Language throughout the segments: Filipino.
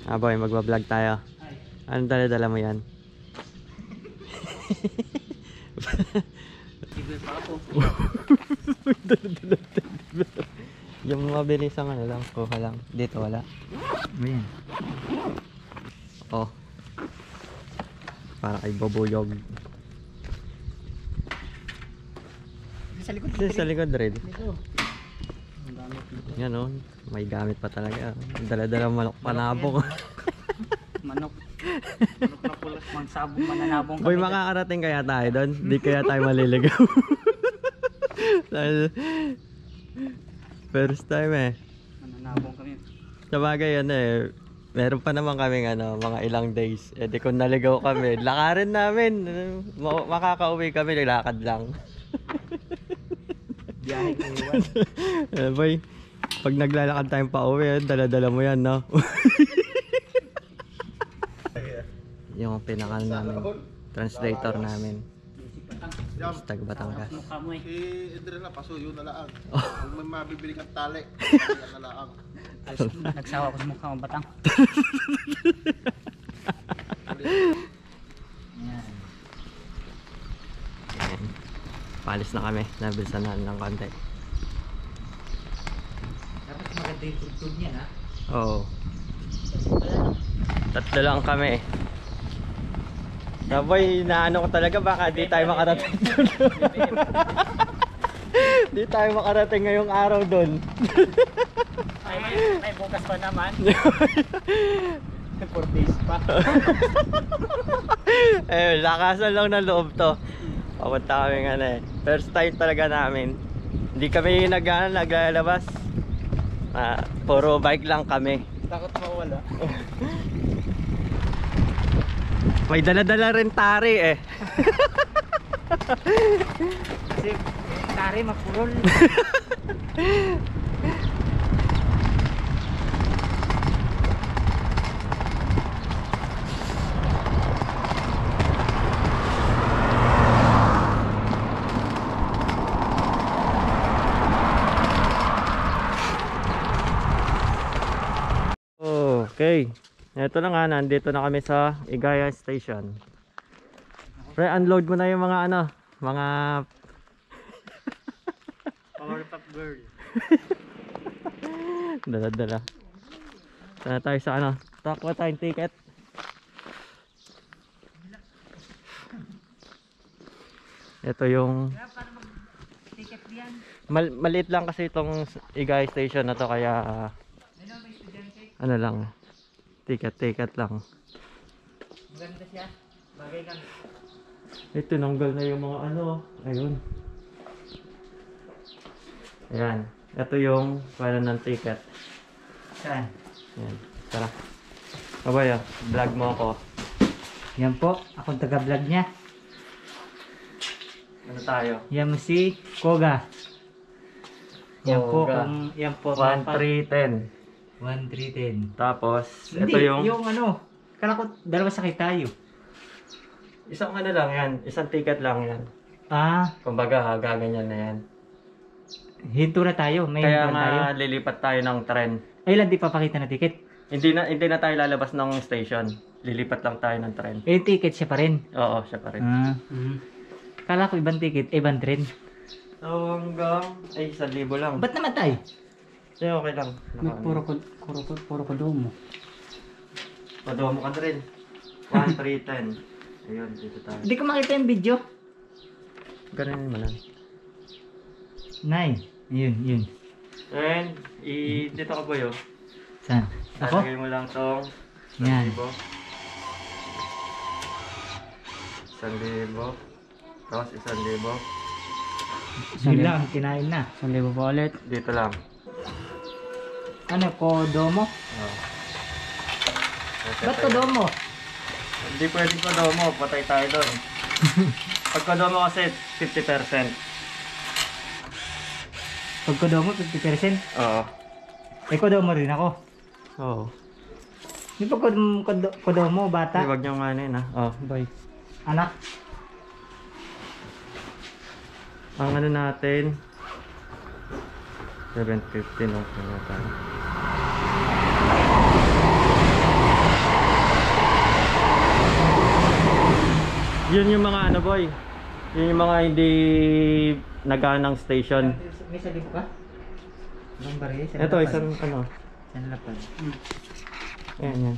Boy, magbablog tayo. Anong dala-dala mo yan? Tibel pa ako. Yung mabilis ang ano lang, kuha lang. Dito wala. Ayan. Oh. Para kay bubuyog. Sa likod. Sa likod rin. Dito. Ang dami dito. Yan oh, may gamit pa talaga. Dala-dala manok panabong. Manok. Manok na pulas. Magsabong mananabong Boy, makakarating kaya tayo doon? Di kaya tayo maliligaw. Dahil first time eh. Mananabong kami. Sabagay yan eh. Meron pa naman kaming ano, mga ilang days. Eh di kung naligaw kami, lakarin namin. Makakauwi kami, nilakad lang. Biyahe ko iwan. Boy, pag naglalakad tayong pa uwi, dala-dala mo yan, no? Yung pinaka namin, translator namin. Sa taga Batangas. Mukha mo eh. Idre na, pasuyo na laang. Kung may mabibili kang tali, yan na laang. Nagsawa ko sa mukha mo, Batang. Yan. Ayan. Palis na kami, nabilisan na ng konti. Dapat maganda yung tugtog niya, ha? Oo. Tatlo lang kami. Saboy, naano ko talaga, baka di tayo makarating doon. Di tayo makarating ngayong araw doon. May bukas pa naman. 4 days pa. Eh, lakasan lang ng loob to. Papunta kami nga eh. First time talaga namin. Hindi kami naglalabas. Puro bike lang kami. Takot mawala. May dala-dala rin tari eh. Kasi tari mapurol. Okay. Ito na nga, nandito na kami sa Igaya Station. Pre, unload mo na yung mga ano, mga Powerpuff Girl. dala-dala. Sana tayo sa ano, takwa tayong ticket. Ito yung Ticket diyan. maliit lang kasi itong Igaya Station na to, kaya ano lang, ticket lang. Maganda siya. Bagay kang. Ito, nanggal na yung mga ano. Ayun. Ayan. Ito yung pala ng ticket. Saan? Ayan. Tara. Babaya, vlog mo ako. Yan po. Akong taga-vlog niya. Ano tayo? Yan mo si Koga. Yan po. Koga. Yan po. 1-3-10. 1-3-10. Tapos, Hindi, ito yung ano. Kala ko dalawa sakay tayo. isang ano lang yan. Isang ticket lang yan. Ah, Kumbaga, gaganyan na yan. hinto na tayo. May Kaya hintuan tayo. nga lilipat tayo ng tren. Ay, lang di papakita na ticket. Hindi na tayo lalabas ng station. Lilipat lang tayo ng tren. Eh, ticket siya pa rin. Oo, siya pa rin. Ah. Kala ko ibang ticket, ibang tren. So, hanggang, ay, 1,000 lang. Ba't naman tayo? Ay, okay lang. Puro ko doon mo. Padomo ka na rin. 1-3-10. Ayun, dito tayo. Hindi ko makita yung video. Ganun mo lang. 9. Yun. And, dito ka ba yun? Saan? Ako? Lalagay mo lang tong Yan. 1,000. 1,000. Tapos 1,000. Yun lang, kinain na. 1,000 pa ulit. Dito lang. Ano, Kodomo? Oh. Ba't Kodomo? Hindi pwedeng kodomo. Patay tayo doon. Pag kodomo kasi 50%. Pag Kodomo, 50%. Oo. Eh, Kodomo rin ako. Oo. Di ba Kodomo, bata? Huwag niyong ano yun ha. Oh, bye. Anak? Ang ano natin 7:15 okay na tayo. Yun yung mga ano boy. Yun yung mga hindi naganang station. May salib ka? Ibang baril? Ito isang ano. Isang lapad. Ayan yan.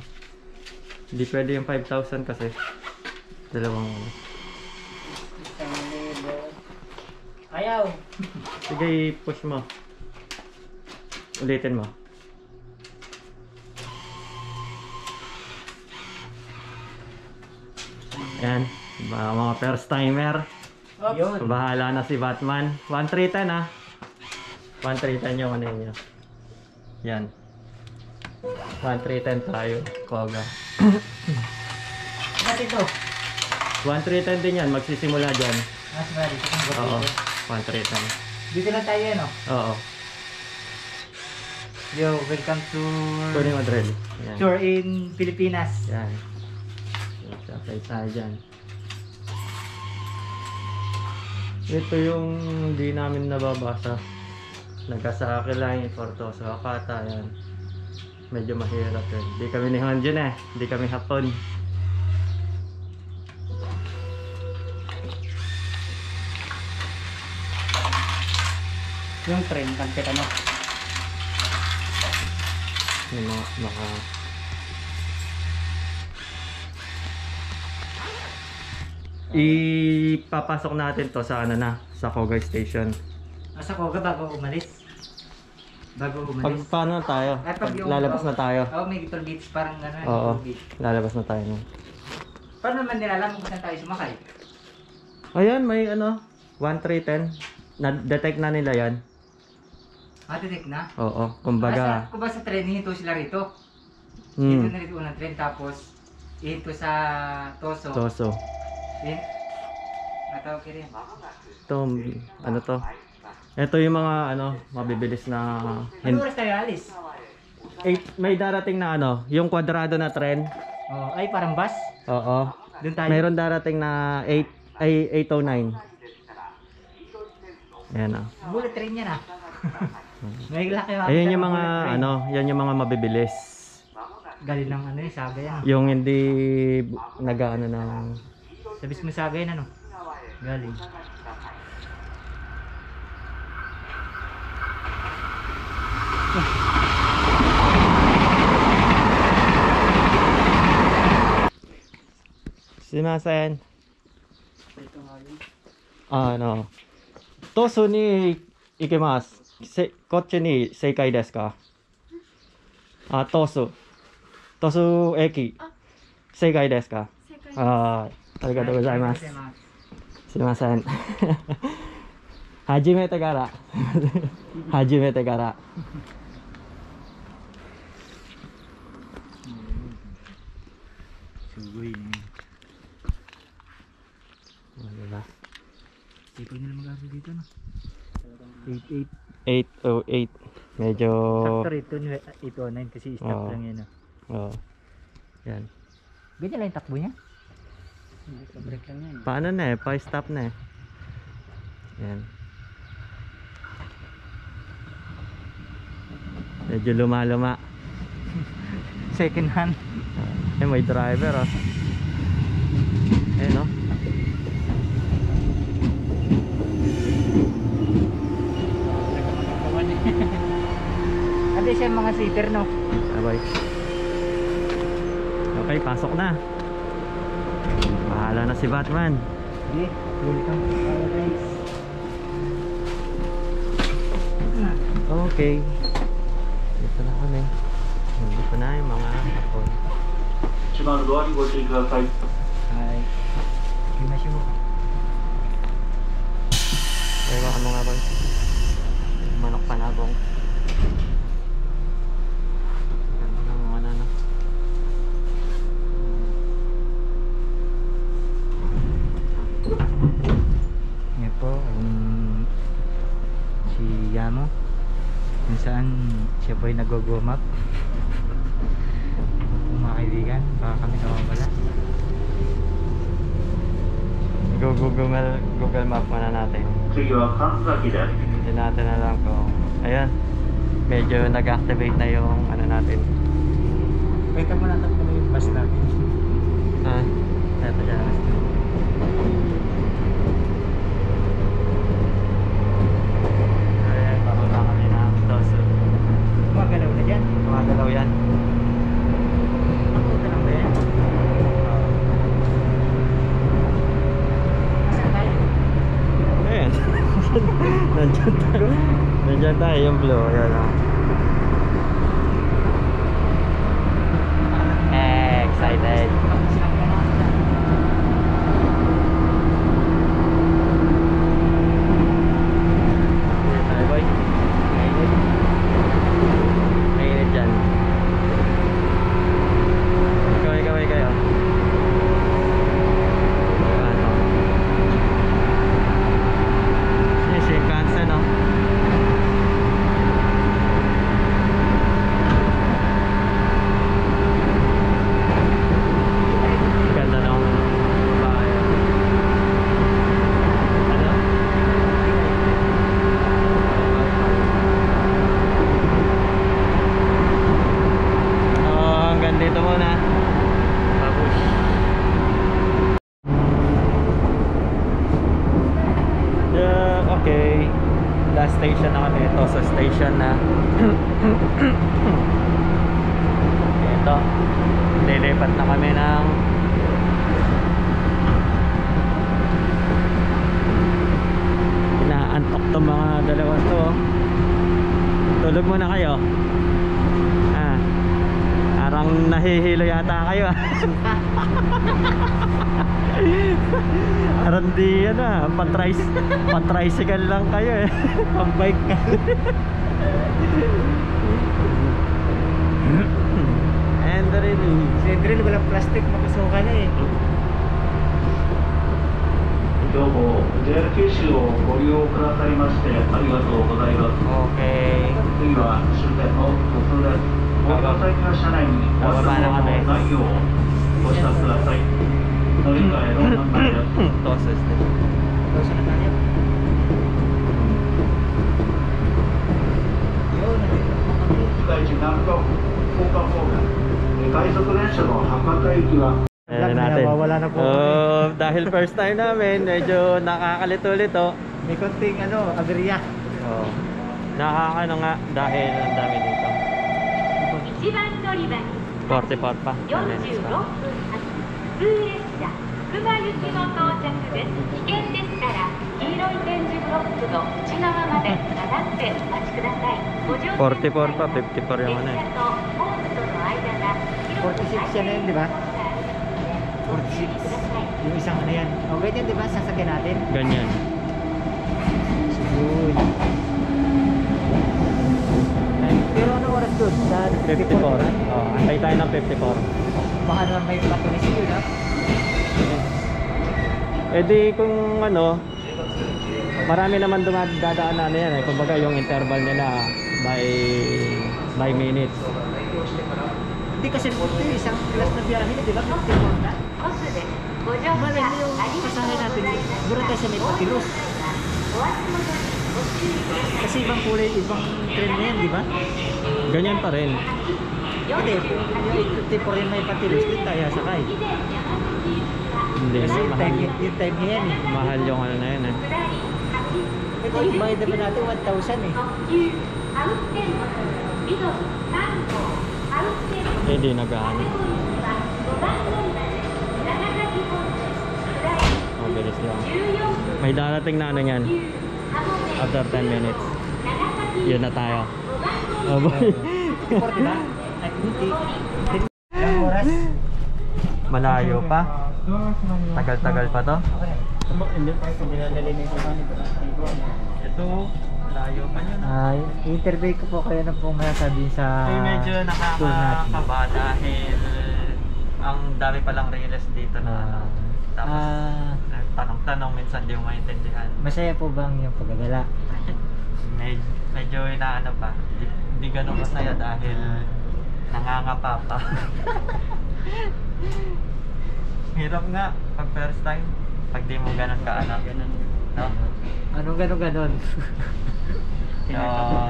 Hindi pwede yung 5,000 kasi dalawang ano. Ayaw! Sige, push mo. Ulitin mo. Ayan, mga first timer. Yun. Bahala na si Batman. 1-3-10 ah. 1-3-10 yung ano yun. Yan. 1-3-10 tayo. Koga. Bakit ito? 1-3-10 din yan. Magsisimula dyan. Mas bali. Oo. 1-3-10. Dito lang tayo no? Oo. Yo, welcome to Kunin mo drill. Yan. tour in Pilipinas. Yan. Sapay tayo dyan. Ito yung hindi namin nababasa. Nagkasa akin lang yung Fortoso Hakata. Yan. Medyo mahirap yun. Hindi kami ni Honjin eh. Hindi kami Hapon. Yung train, pagkita mo. Yung mga ipapasok natin to sa ano na, sa Kogay Station. Asa ko ka bago umalis? Bago Pag umalis? paano na tayo? Ay, pag yung- Lalabas na tayo. Oo, may Little Beach parang gano'n. Oo, Little Beach. lalabas na tayo nun. Paano naman nilalam kung saan tayo sumakay? Ayan, may ano, 1-3-10. Na-detect na nila yan. Matitik na? Oo, kumbaga. Kung ba sa train, hinto sila rito? Hmm, Hinto na rito unang train, tapos hinto sa Toso. Toso. Natawag ka rin. Ito, ano to? Ito yung mga ano, mabibilis na Ano oras tayo alis? may darating na ano, yung kwadrado na tren. Oh, ay parang bus? Oo. Doon tayo. Mayroon darating na 809. Ayan ah. Bullet train yan ah. May laki yung Ayun yung mga ano, yan yung mga mabibilis. Galing ng ano yung saga yan. Yung hindi nag-ano ng Sabis mo saga yan ano? Galing. Simasen. Ano. Tosu ni ikimasu. Kochi ni seikai desu ka? Tosu. Tosu eki. Seikai desu ka? Arigatou gozaimasu. Simasen. Hajimete kara. Hajimete kara. Sugoy na yun. Diba? Sipag nila mag-asa dito no? 8-8. 808. Medyo Sakto rito 809 kasi stop Oo. lang yan no? oh. Yan. Ganyan lang yung takbo niya? Hindi, break lang yan. Paano na eh? Pa-stop na eh. Yan. Medyo luma-luma. Second hand. May driver oh. No? Ate siya mga seater no? Abay. Okay, pasok na. Bahala na si Batman. Hindi, welcome to paradise. Okay. Dito na kami. Dito na yung mga hapon. 一番ドアにご注意ください。 Hi. Gimasyo mo ka. Ewan ano nga ba? Manok panabong. Ganda ng ano na. Yan po, si Yamo. Kung saan siya po ay nag-go-map. Kung mga kaibigan, baka kami nawawala. Google Map muna natin. 次は神崎です。 Hindi natin alam kung... Ayan. Medyo nag-activate na yung ano natin. Kita mo natin kung yung bus natin. Eto dyan. Ayan, bababa kami ng Toso. Gumagalaw na dyan. Gumagalaw yan. Nakuha lang ba yan? Nasaan tayo? Ayan. Nandyan tayo. Nandyan tayo yung blue. Ayan o. Excited. Ayan tayo boy. Mainit. Mainit dyan. Kaway kayo. Ayan o. Shinkansen no? Ganda ng bahay. Ano? Hanggang dito muna. Babush. Yeah, okay. Last station na kami. Toso station na. Ito. Lilipat na kami ng inaantok to mga dalawa to. Tulog muna kayo. Parang nahihilo yata kayo. Parang di yan pan-tricycle lang kayo eh. Pang-bike ka. And really, Siyempre, walang plastic, makasuka na eh. どうも JR 九州をご利用くださいましてありがとうございます。 okay. 次は終点の途中です。ご利用先は車内にお忘れ物のないようご支度ください。乗り換えの案内です。 Toso station. Toso na tayo. Yun, nandito na kami. 北一南港福岡方面快速電車の博多行きは Ayan Black, natin. nawawala na po Dahil first time namin, medyo nakakalito-lito. May konting aberya. Oh. Nakakano nga dahil ang dami dito. 一番乗り場に44pa. 46分発普通列車福間行きの到着です。危険でしたら黄色い点字ブロックの内側まで下がってお待ちください。ご乗車44pa, 54 yung ano eh. 列車とホームとの間が広く46yan na yun, di ba? 46. Yung isang ano yan. O, ganyan, di ba? Sasakyan natin. Ganyan. Good. Pero ano oras doon? Sa 54. Oh, antay tayo ng 54. Baka naman may patulis yun, ha? Eh di kung ano, marami naman dadaan na ano yan eh. Kumbaga yung interval nila by minutes. Hindi kasi po ito, isang class na biyahe, di ba? 54 na. バスでご乗車 Malay あ mo yung りがとう pasahe ござ natin. います。 Siguro tayo sa may patilos. お足元にご注意ください。 Kasi ibang kulay, ibang trend na yan, di ba? Ganyan pa rin. Hindi, yung tipo rin may patilos, din tayo sakay. Hindi Kasi na, yung mahal. time niya yan eh. Mahal yung ano na yun eh. Ito yung bayad naman natin 1,000 eh. アウトテンボス緑3号アウトテンボス Eh di nagaano. 5番乗り場です。長崎本線下り Oh, bilis lang. 14分 May darating na ano yan. 9 After 10 minutes. 長崎 Yun na tayo. 5番乗り Oh boy. 54 diba? Ay, hindi. Ilang oras? Malayo pa. Tagal-tagal pa to. Hindi na nalinis naman. Ito, malayo pa yun. Interview ko po kayo na pong masasabi sa Ay, medyo tour natin. nakakakaba dahil ang dami palang reels dito na ano. Tapos tanong-tanong minsan di mo maintindihan. Masaya po bang yung paggagala? Medyo inaano pa. Di ganun masaya dahil nangangapa pa. Hirap nga pag first time. Pag di mo ganun ka ano. No? Anong ganon? So,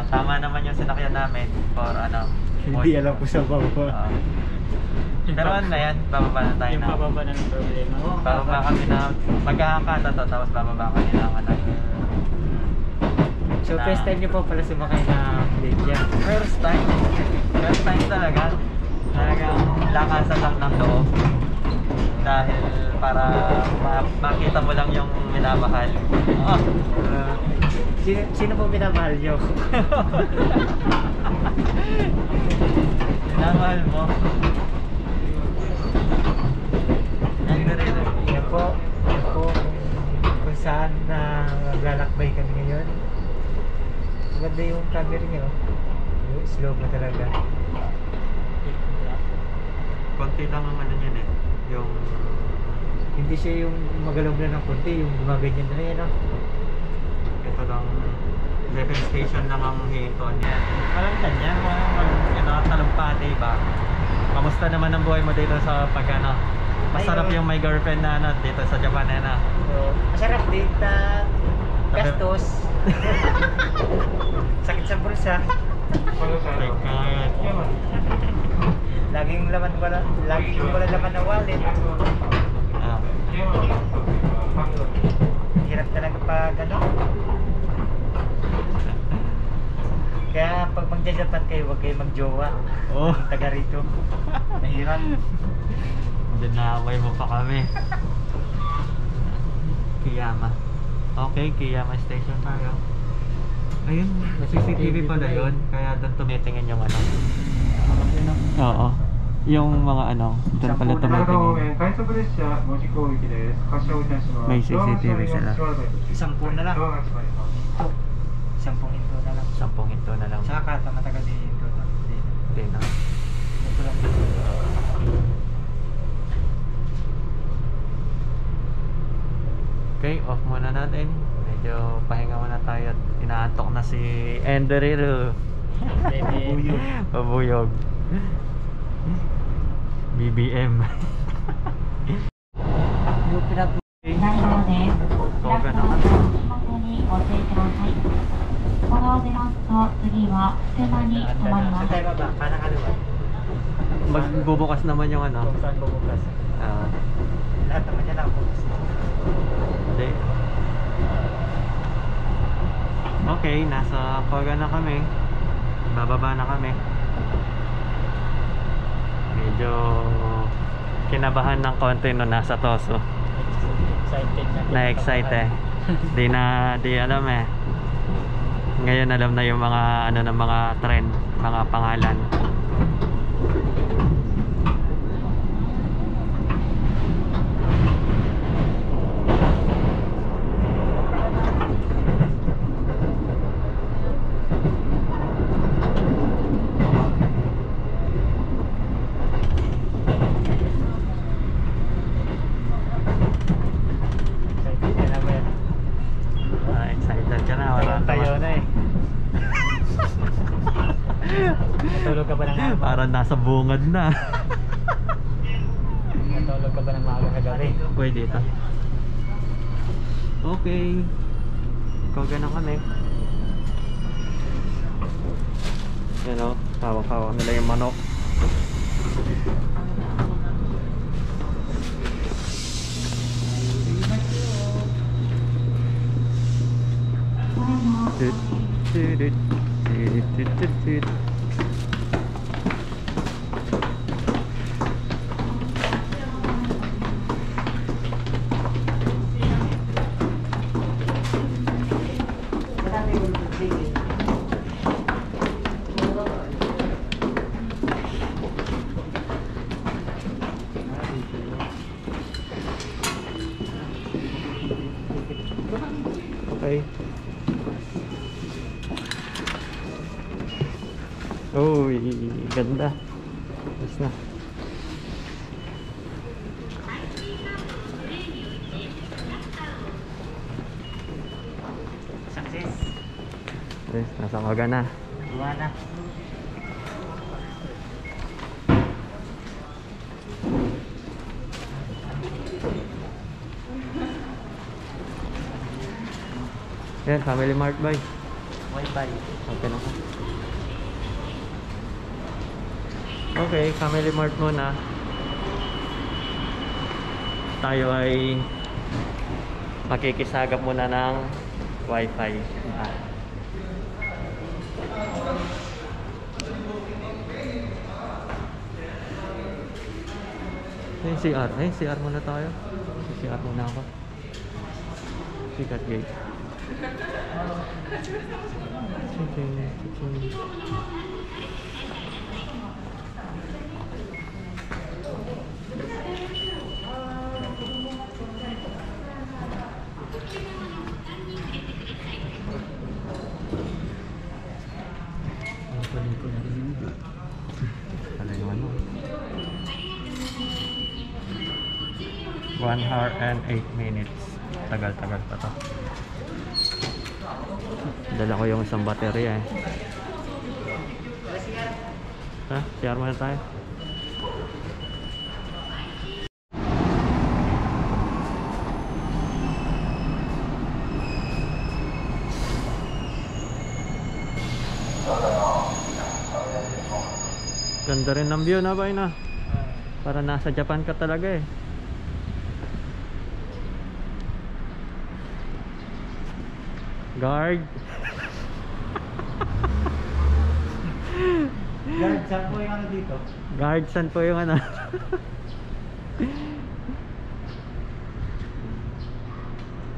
tama naman yung sinakyan namin for ano. Hindi alam ko sa baba. Pero ano na yan, bababa na tayo Yung na. pababa na ng problema. Bababa kami na, magkakakata to, tapos bababa kami na ano. So first time niyo po pala sumakay na plane dyan. First time talaga. Talagang lakasan lang ng loob. Dahil para makita mo lang yung minamahal. Oh. Sino po minamahal niyo? Minamahal mo. Yan po kung saan na lalakbay kami ngayon. Maganda yung camera niyo. Slow mo talaga. Konti lang ang ano niyan eh. Yung Hindi siya yung magalaw na ng konti, yung gumaganyan na yan. ito lang level station lang ang hihintuan niya. Alam ka niya, yung nakatalumpati ba? Kamusta naman ang buhay mo dito sa pagkano? Masarap yung may girlfriend na ano, dito sa Japan na. So, masarap din na gastos. Sakit sa bulsa. Laging wala laman ng wallet. Ah. Hirap talaga pag ano. Kaya pag magja-Japan kayo, huwag kayo magjowa. Oh. Taga rito. Mahirap. Dinaway mo pa kami. Kiyama. Okay, Kiyama Station tayo. Ayun, CCTV pala yun. Kaya doon tumitingin yung ano. Oo. Yung mga ano, doon pala tumitingin. May CCTV sila. 10 na lang. 10 hinto na lang. 10 hinto na lang. Saka kata matagal din hinto. Hindi na. Ito lang. Okay, off muna natin. Medyo pahinga muna tayo at inaantok na si Enderiro. Pabuyog. BBM. 内容です。プラットフォームの方にご注意ください。これを出ますと次は普通に止まります。 Saan tayo baba? Parang ano ba? Magbubukas naman yung ano. Kung saan bubukas? Lahat naman yan nakabukas. Hindi. Okay, nasa Koga na kami. Bababa na kami. Medyo kinabahan ng konti no nasa Toso. Excited na. Na-excite eh. Di alam eh. Ngayon alam na yung mga ano ng mga trend, mga pangalan. Excited ka na ba yan? Excited ka na, wala Tayo naman. na eh. Natulog ka ba ng maaga? Parang nasa bungad na. Natulog ka ba ng maaga kagabi? Pwede ito. Okay. Koga na kami. Yan o, hawak-hawak nila yung manok. Tut, tut, tut, tut, tut, tut. Okay. Uy, ganda. Tapos na. Success. Yes, nasa Koga na. Iwan na. Yan, Family Mart by. Wi-Fi. Okay na ka. Okay, Family Mart muna. tayo ay makikisagap muna ng wifi. Yung CR. Ayun, CR muna tayo. CR muna ako. Sikat gate. Ano yung ano? 1 hour and 8 minutes. Tagal-tagal pa to. Dala ko yung isang baterya eh. Ha? CR muna tayo. Ganda rin ng view na ba na? Para nasa Japan ka talaga eh. Guard. Guard, saan po yung ano dito? Guard, saan po yung ano?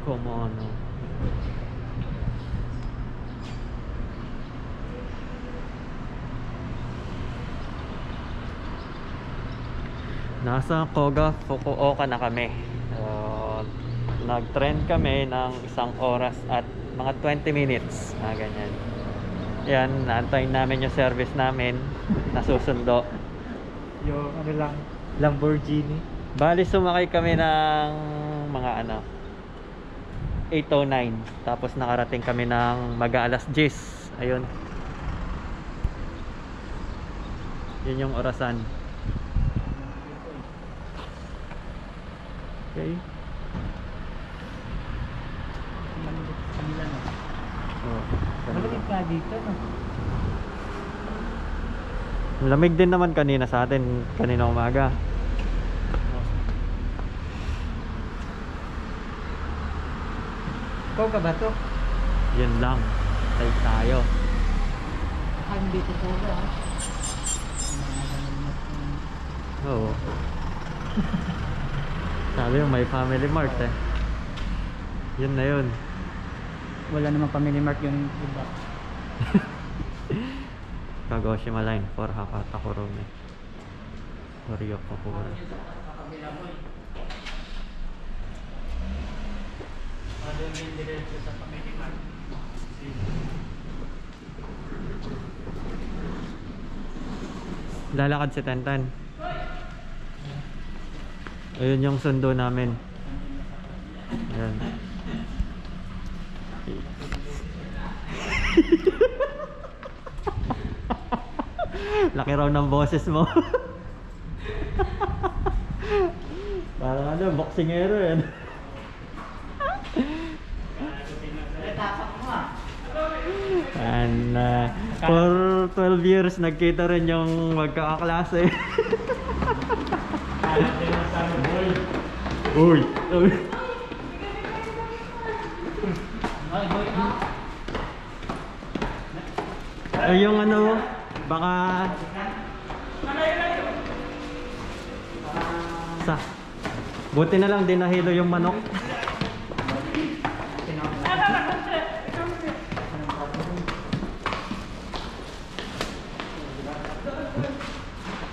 Komono. Nasa Koga, Fukuoka na kami. Nag-trend kami ng 1 oras at mga 20 minutes. Ganyan. Yan, naantayin namin yung service namin. Nasusundo. Yung ano lang, Lamborghini. Bali, sumakay kami ng mga ano 8:09. Tapos nakarating kami ng mag-aalas 10. Ayun. Yun yung orasan. Okay. Kanila no? Oh, Malamig ka dito no? lamig din naman kanina sa atin, kanina umaga. Ikaw ka ba to? Yun lang. Tayo tayo. Hindi ko po ba? Oo. Sabi yung may Family Mart eh. Yun na yun. Wala namang Family Mart yung iba. Kagoshima Line for Hakata Kurume. Ryokokura. Lalakad si Tentan. Ayun yung sundo namin. Ayan. Laki raw ng boses mo. Parang ano, boksingero yan. And for 12 years nagkita rin yung magkakaklase. Uy! Uy! Ay, yung ano, baka sa buti na lang din nahilo yung manok.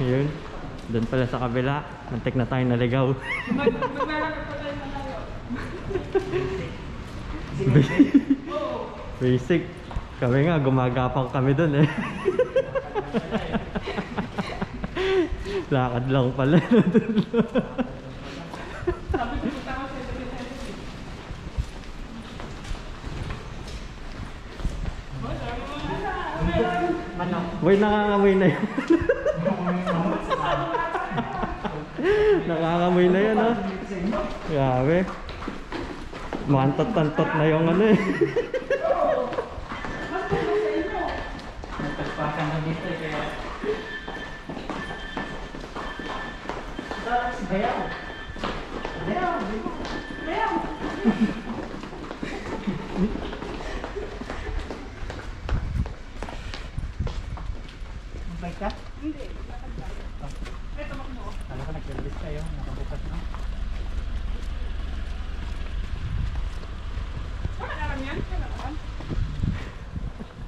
Yun, doon pala sa kabila, mantik na tayo naligaw. Basic. Kami nga, gumagapang kami doon eh. Lakad lang pala. Boy, nangangamoy na yun. Nangangamoy na yun, oh. Grabe. Mantot-tantot na yung ano eh. Magbay ka? Hindi. Alam ko nag-release kayo. Nakabukas na.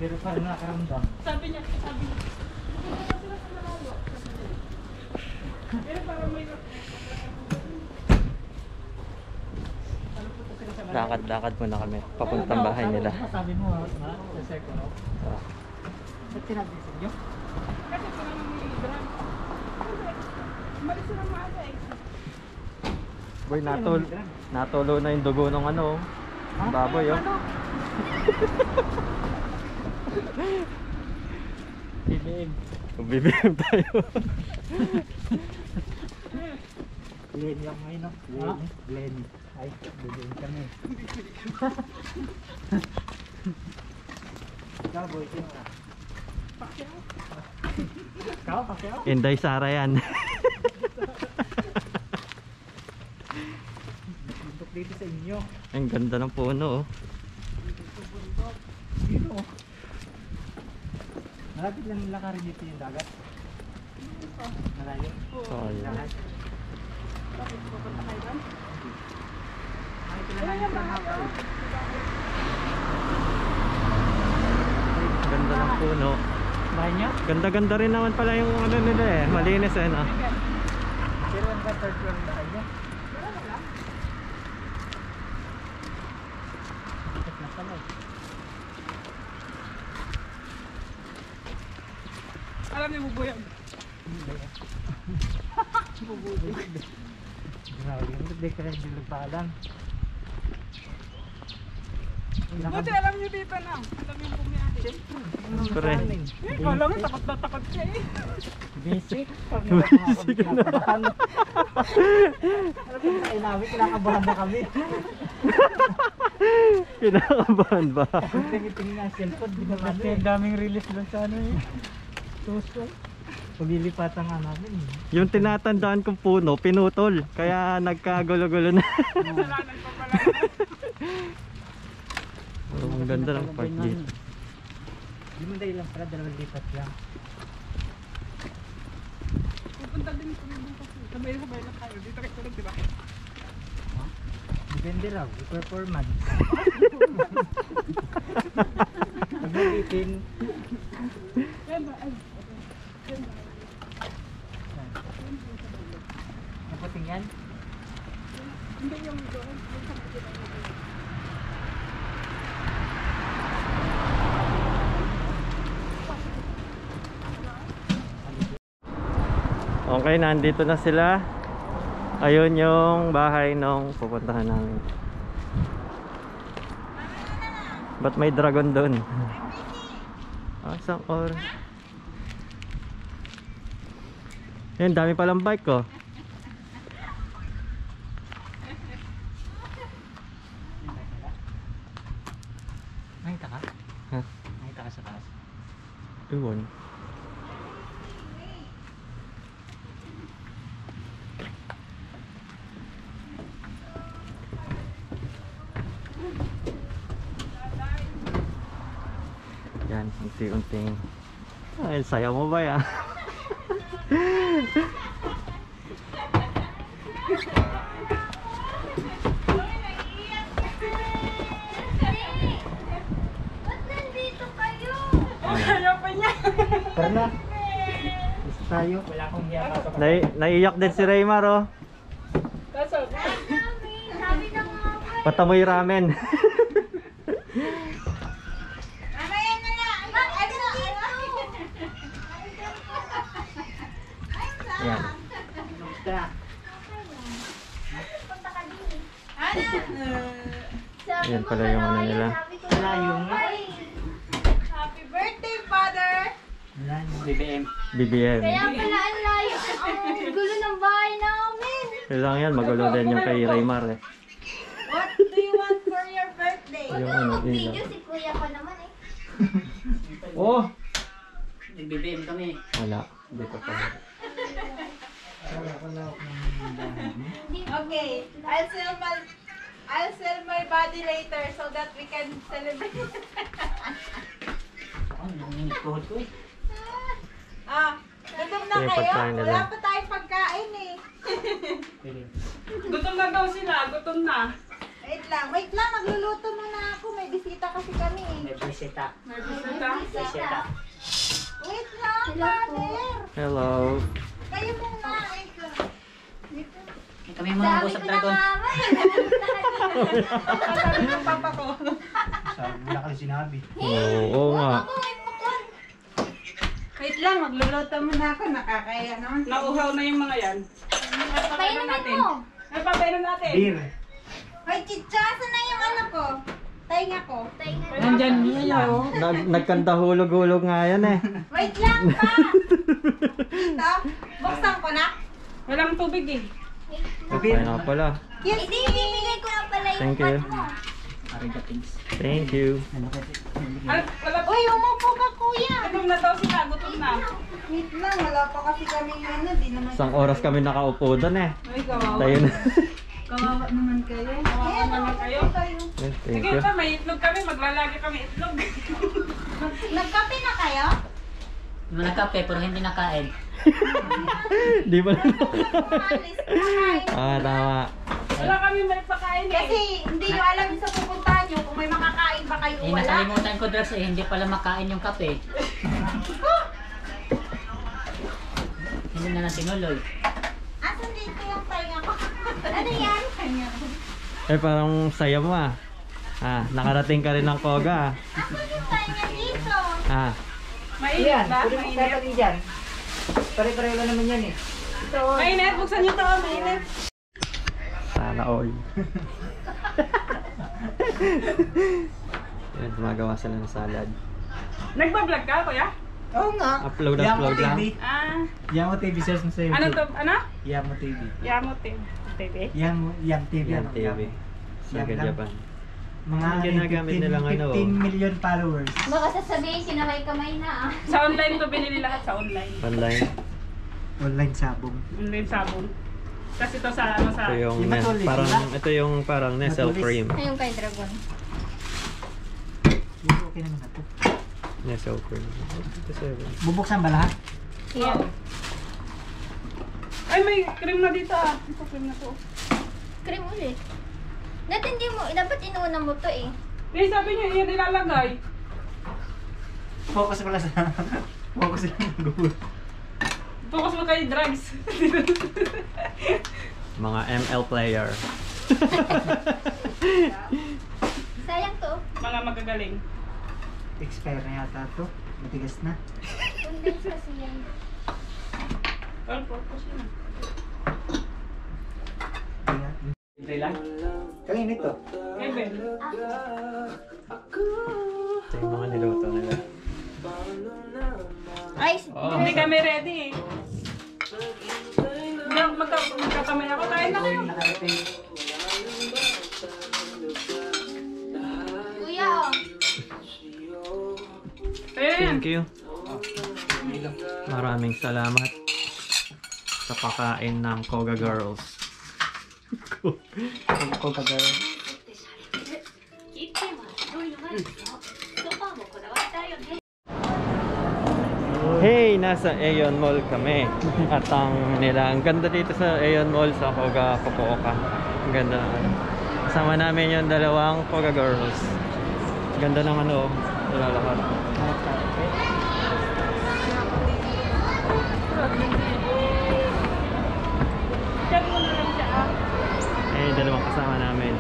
Pero parang nakaramdam. Sabi niya. Pero parang may... Lakad-lakad muna kami. Papuntang bahay nila. Sabi mo, sa second. Ah. Ba't sinabi sa inyo? Kasi parang may drama. Umalis sila maaga eh. Boy, natulo na yung dugo ng ano. Baboy, oh. BBM. BBM tayo. Glenn lang ngayon, no? Glenn. Ay, BBM kami. Ikaw, boy, sino ka? Ikaw, Pacquiao? Inday Sara yan. Bundok dito sa inyo. Ang ganda ng puno, oh. Dito. Malapit lang lakarin dito yung dagat. Malayo. So, ayun. Lahat. Bakit pupunta kayo doon? Ay, pinalayan sa mga. Ganda ng puno. Bahay niya? Ganda-ganda rin naman pala yung ano nila eh. Malinis eh, no? Pero ang ba third floor na niya? Bakit na pala eh. Alam niyo mo yan. Grabe, hindi ka rin nagpaalam. Buti alam niyo dito na. Alam niyo po niya. Siyempre. Ikaw lang, takot na takot siya eh. Basic. Basic na. Alam mo, ay namin, kinakabahan na kami. Kinakabahan ba? Tingin nga cellphone, di ba kasi ang daming release doon sa ano eh. Suso. Paglilipatan nga namin eh. Yung tinatandaan kong puno, pinutol. Kaya nagkagulo-gulo na. Kasalanan pa pala. Oh, ang ganda ng park dito. Hindi mo dahil lang pala, dalawang lipat lang. Pupunta din kami dito. Sabay-sabay na tayo. Dito kayo tulog, di ba? Depende lang, performance. Pag nag-itin, Yan ba? Ay, napating yan. hindi yung doon. Yung sa mga dito. Okay, nandito na sila. Ayun yung bahay nung pupuntahan namin. Ba't may dragon doon? Ah, isang or. Yan, dami palang bike ko. Nakita ka? Ha? Nakita ka sa taas? Ewan. Yan, unti-unting. Ay, saya mo ba yan? Ayaw pa niya. Tara na. Gusto tayo. Wala akong hiya pasok. Naiiyak din si Raymar, oh. Kaso, Patamoy ramen. Yan. Yan pala yung ano nila. Wala yung happy birthday, father! wala yung BBM. BBM. Kaya pala ang layo, ang gulo ng bahay namin. Kailangan yan, magulo din yung kay Raymar eh. What do you want for your birthday? Yung ano, Video yun si kuya ko naman eh. Oh! Nag-BBM kami. Wala. Hindi ko pa. Wala ako ng Okay, I'll sell my body later so that we can celebrate. Gutom na Ito yung kayo? pagkain nila. Wala pa tayong pagkain eh. Gutom na daw sila, gutom na. Wait lang, magluluto muna ako. May bisita kasi kami eh. May bisita. Wait lang, brother. Hello. Kayo muna. Wait lang. Kami mga Sabi usap ko na dragon. nga ba eh. Sabi ng papa ko. Wala kasi sinabi. Oo nga. Ako ay pakwan. Wait lang, magluluto muna ako. Nakakaya naman. Nauhaw na yung mga yan. Painumin mo. Ay, papainom natin. Beer. Hoy, chichasa na yung ano ko. Tainga ko. Nandyan niya. Nagkanta hulog-hulog nga yan eh. Wait lang pa. Dito, buksan ko na. Walang tubig eh. Okay na pala. Yes, Hindi, bibigay ko na pala yung Thank you. pot mo. Thank you. Ay, wala pa. Uy, umupo ka kuya. Gutom na daw sila, gutom na. Wait lang, wala pa kasi kami ano. Di naman. Isang oras kami nakaupo doon eh. Ay, kawawa. Tayo na. Kawawa naman kayo. Kawawa naman kayo. Thank Sige you. pa, may itlog kami. Maglalagi kami itlog. Nagkape na kayo? Nagkape, pero hindi nakain. Di ba? Umalis. Tama. Wala kami may pakain eh. Kasi hindi nyo alam sa pupuntahan nyo kung may makakain ba kayo o wala. Nakalimutan ko, Drax, eh. Hindi pala makain yung kape. Hindi na natin uloy. Asan dito yung pahinga ko? Ano yan? Eh parang saya mo ah. Nakarating ka rin ng Koga ah. Asan yung pahinga dito? Mainit ba? Mainit. dyan. Pare-pareho lang naman yan eh. Mainit, buksan nyo to. Mainit. Sana all. Yan, gumagawa sila ng salad. Nagbablog ka, kuya? Oo nga. Upload Yamo lang. TV. Ah, Yamo TV search mo sa YouTube. ano to? Ano? Yamo TV. Yamo TV. Yam TV. Yan ano? TV. Yam Saga lang. Japan. Mga Ang ginagamit 15 nilang ano. 15 million followers. Baka sasabihin, kinamay-kamay na ah. Sa online to binili lahat sa online. Online. Online sabong. Online sabon. Kasi ito sa ano sa Ito yung Yung matulis, parang Nestle Matulis. cream. Ayun kay Dragon. Dito okay naman na to. Nestle cream. Bubuksan ba lahat? Yan. Ay, may cream na dito ah. Ito cream na to. Cream ulit. Dati hindi mo, dapat inuuna mo to eh. Eh, sabi niyo, iyan ilalagay. Focus pala sa... Focus lang ng goal. Focus mo kay drugs. Mga ML player. Sayang to. Mga magagaling. Expire na yata to. Matigas na. Condense kasi yan. All purpose yun. Hintay lang. Kainit to. Kevin. Ito yung mga niluto nila. Ay, Hindi kami ready eh. Magkakamay ako. Kain na kayo. kuya oh. Ayan. Thank you. Maraming salamat sa pakain ng Koga Girls. Coca girl. Hey, nasa Aeon Mall kami. At ang ganda dito sa Aeon Mall sa Koga, Fukuoka. Ang ganda. Kasama namin yung dalawang Koga Girls. Ganda ng ano, wala lahat. Chat mo na lang siya ah. Eh, dalawang kasama namin.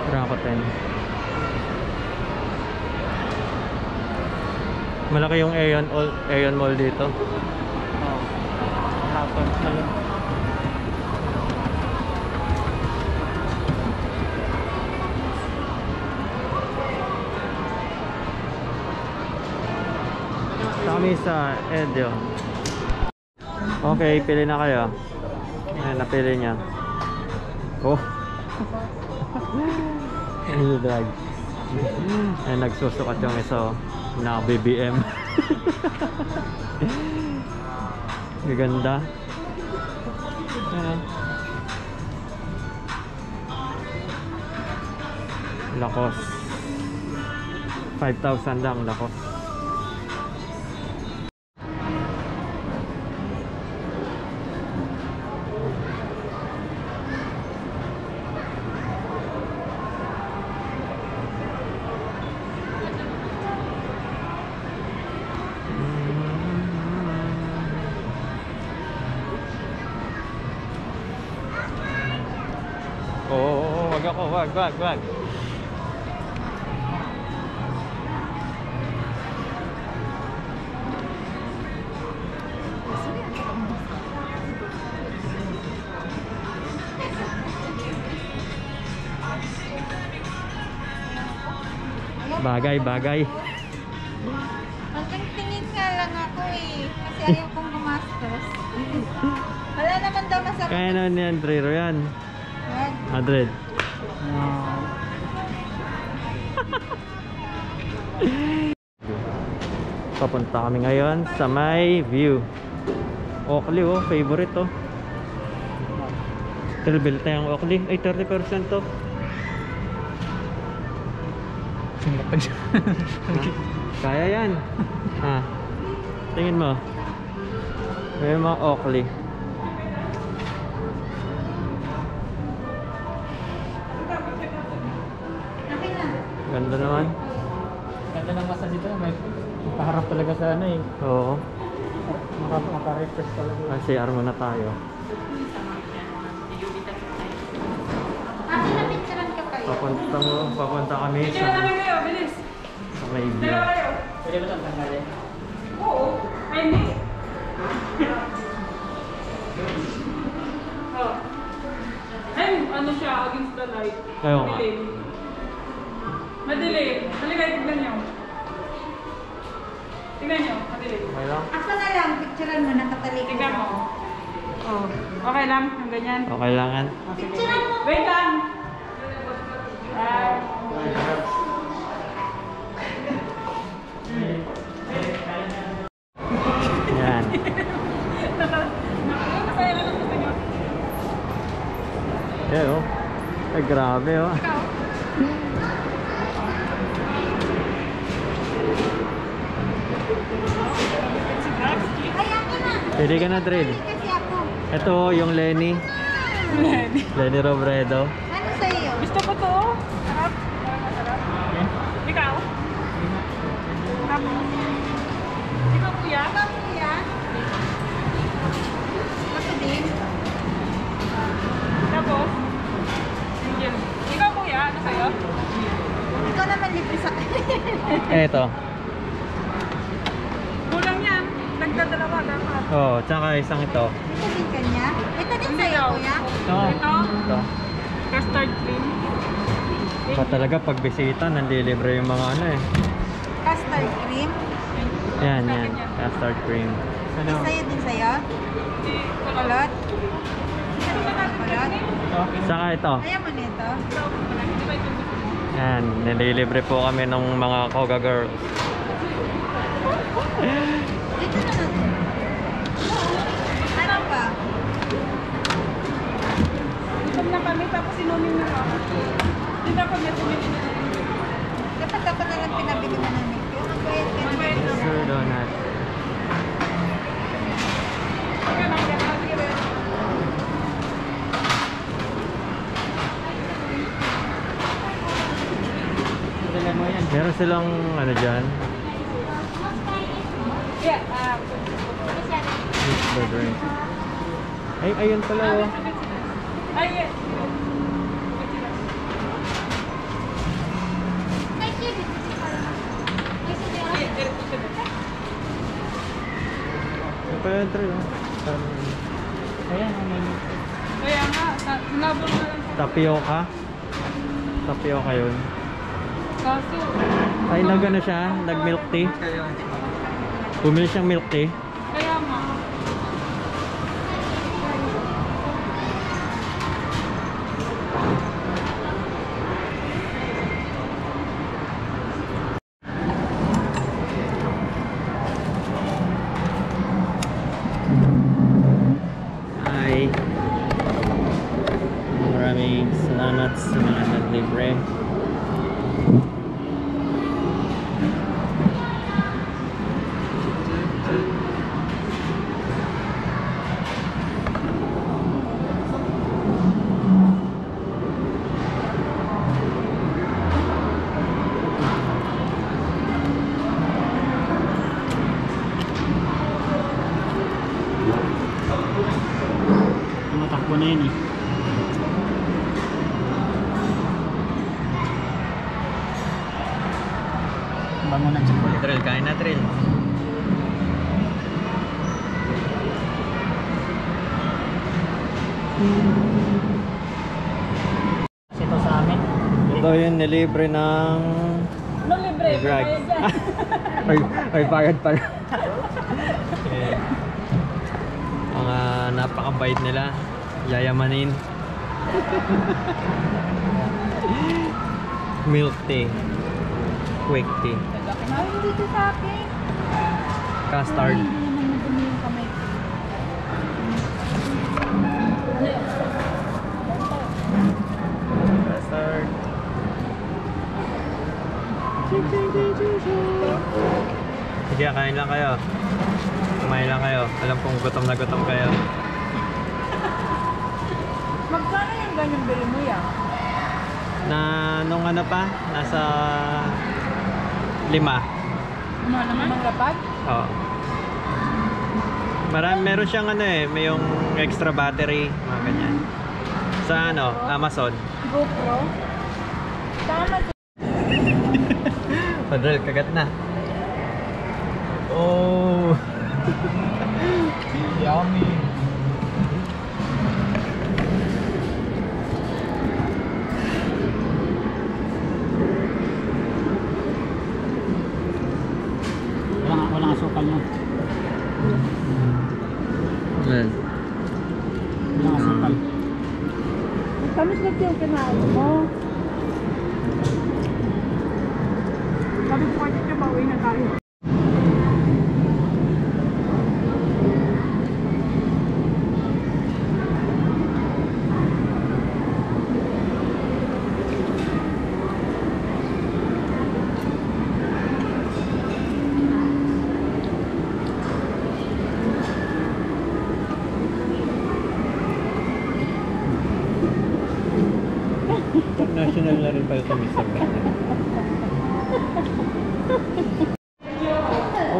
Rakuten. Malaki yung Aeon Mall dito. Hapon. Kami sa Edio. Okay, pili na kayo. Ayan, napili niya. Oh. Energy drugs. Ay, nagsusukat yung isa, na BBM. Gaganda. Ayan. Lakos. 5,000 lang lakos. Oo, wag ako, wag. Bagay. Hanggang tingin nga lang ako eh. Kasi ayaw kong gumastos. Wala naman daw masarap. Kaya na ni Andrero yan. Wag. Madrid. Papunta kami ngayon sa may view. Oakley oh, favorite oh. Tilbil tayong Oakley. Ay, 30% to. Kaya yan. Tingin mo. May mga Oakley. Okay na. Ganda naman. Ganda ng massage dito. May paharap talaga sa ano eh. Oo. Maka-refresh talaga. CR muna tayo. Ate, napicturean ka kayo. Papunta kami Picture na namin kayo, bilis. sa may view. Dalawa kayo. Pwede ba itong tanggalin? Oo. Ay, hindi. Oh. Ay, ano siya, against the light. Ayaw nga. Madilim. Halika, tignan nyo. Tignan nyo, madilim. Okay lang? Ako na lang, picturean mo, nakatalikod. Tignan mo. Oh. Okay lang, ang ganyan. Okay lang yan. Picturean mo. Wait lang. Yan. Nakasaya ka lang sa inyo. Yan oh. Ay, grabe oh. Ikaw. Ay, akin na. Pwede ka na, Dred. Kasi ako. Ito yung Lenny. Lenny Robredo. Ano sa iyo? Gusto ko to. Sarap. Sarap. Ikaw. Tapos. Ikaw, kuya. Ikaw, kuya. Ako din. Tapos. Angel. Ikaw, kuya. Ano sa'yo? Ikaw naman libre sa akin. Ito. Kulang yan. Nagdadalawa dapat. Oh, tsaka isang ito. Ito din kanya. Ito din Hindi sa'yo, daw. kuya. Ito. Ito. Custard cream. Pa talaga pag bisita, nandilibre yung mga ano eh. Custard cream. Yan. Custard cream. Ano? Sa'yo din sa'yo. Kulot. Kulot. Saka ito. Ayaw mo nito. Yan, nililibre po kami ng mga Koga girls. Dito na natin. Ano pa? Gutom na kami tapos inumin na ako. Hindi dapat may tumili na. Dapat na lang pinabili mo ng milk. Yung ang bayad ka na. Sir Donut. Sige na, sige na. Dala mo yan. Meron silang ano dyan. Yeah, Mix the drink. Ay, ayun pala oh. ay, yes. Ay, sige. Ay, sige. Ano pa yun, Trey, oh? Ayan, ang menu. Kaya nga, nabol na lang. Tapioca. Tapioca yun. Kaso, Ay, nag-ano siya? Nag-milk tea. Bumili siyang milk tea. kaya nga. Maraming salamat sa mga naglibre. Matakbo na yun eh. Bango ng chocolate. Trail, kain na trail. Ito sa amin. Ito yung nilibre ng No libre, Drag. bayad yan. ay bayad pala. Okay. Mga napakabait nila. Yayamanin. Milk tea. Quick tea. Ay, dito sa akin. Custard. Hindi naman madumi yung kamay ko. Custard. Sige, kain lang kayo. Kumain lang kayo. Alam kong gutom na gutom kayo. Magkano yung ganyang bili mo yan? Na nung ano pa, nasa 5. Ano naman? Lapad? Oo. Meron siyang ano eh, may yung extra battery, mga ganyan. Sa ano, Amazon. GoPro? Tama. Padrel, kagat na. Oh. Yummy. Walang asukal no. Ayan. Walang asukal. Tamis na yung kinain mo. Sabi ko kasi siya, pauwi na tayo. International na rin pala ito, Mr. Bennett.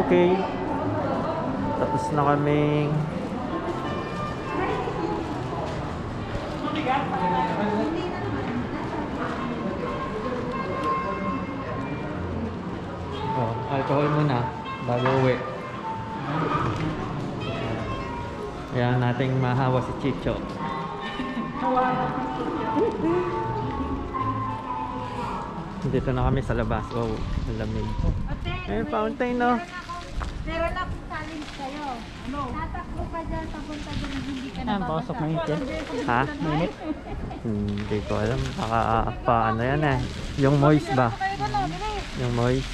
Okay. Tapos na kaming alcohol muna bago uwi. Kaya nating mahawa si Chicho. Dito na kami sa labas. Wow, ang lamig. Ay, fountain no. Meron akong challenge sa'yo. Ano? Tatakbo ka dyan, papunta dyan, hindi ka Yan, pasok na yun. Ha? Minute. Hindi ko alam. Baka paano yan eh. Yung moist ba? Yung moist.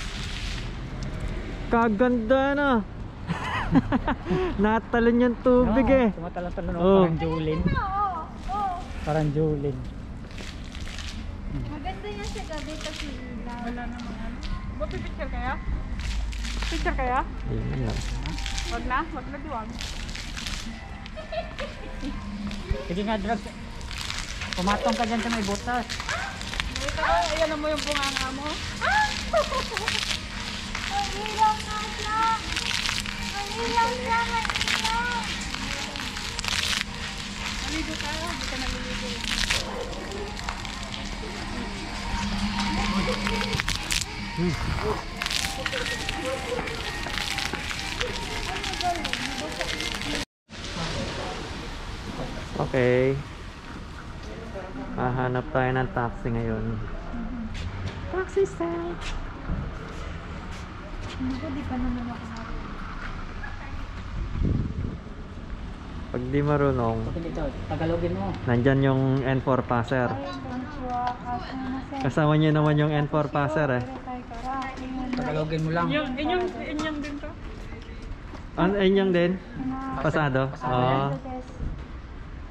Kaganda na. Natalon yung tubig eh. Tumatalon-talon Oh. parang Jolene. Parang Jolene. Maganda yan sa gabi kasi ilaw. Wala naman ano. Picture kaya? Picture kaya? Yun lang. Wag na? Wag na diwag. Sige nga, drugs. Pumatong ka dyan sa may butas. Wait ako, ayan mo yung bunganga mo. Ang ilaw na siya! Ang ilaw siya! Ang ilaw! Naligo tayo, hindi ka naliligo. Okay. Hahanap tayo ng taxi ngayon. Taxi stand. Naku, di pa naman ako marunong. Pag di marunong, Dito, Tagalogin mo. nandyan yung N4 passer. Kasama niyo naman yung N4 passer eh. Tagalogin mo lang. Inyong din to. Ano, inyong din? Pasado? Oo.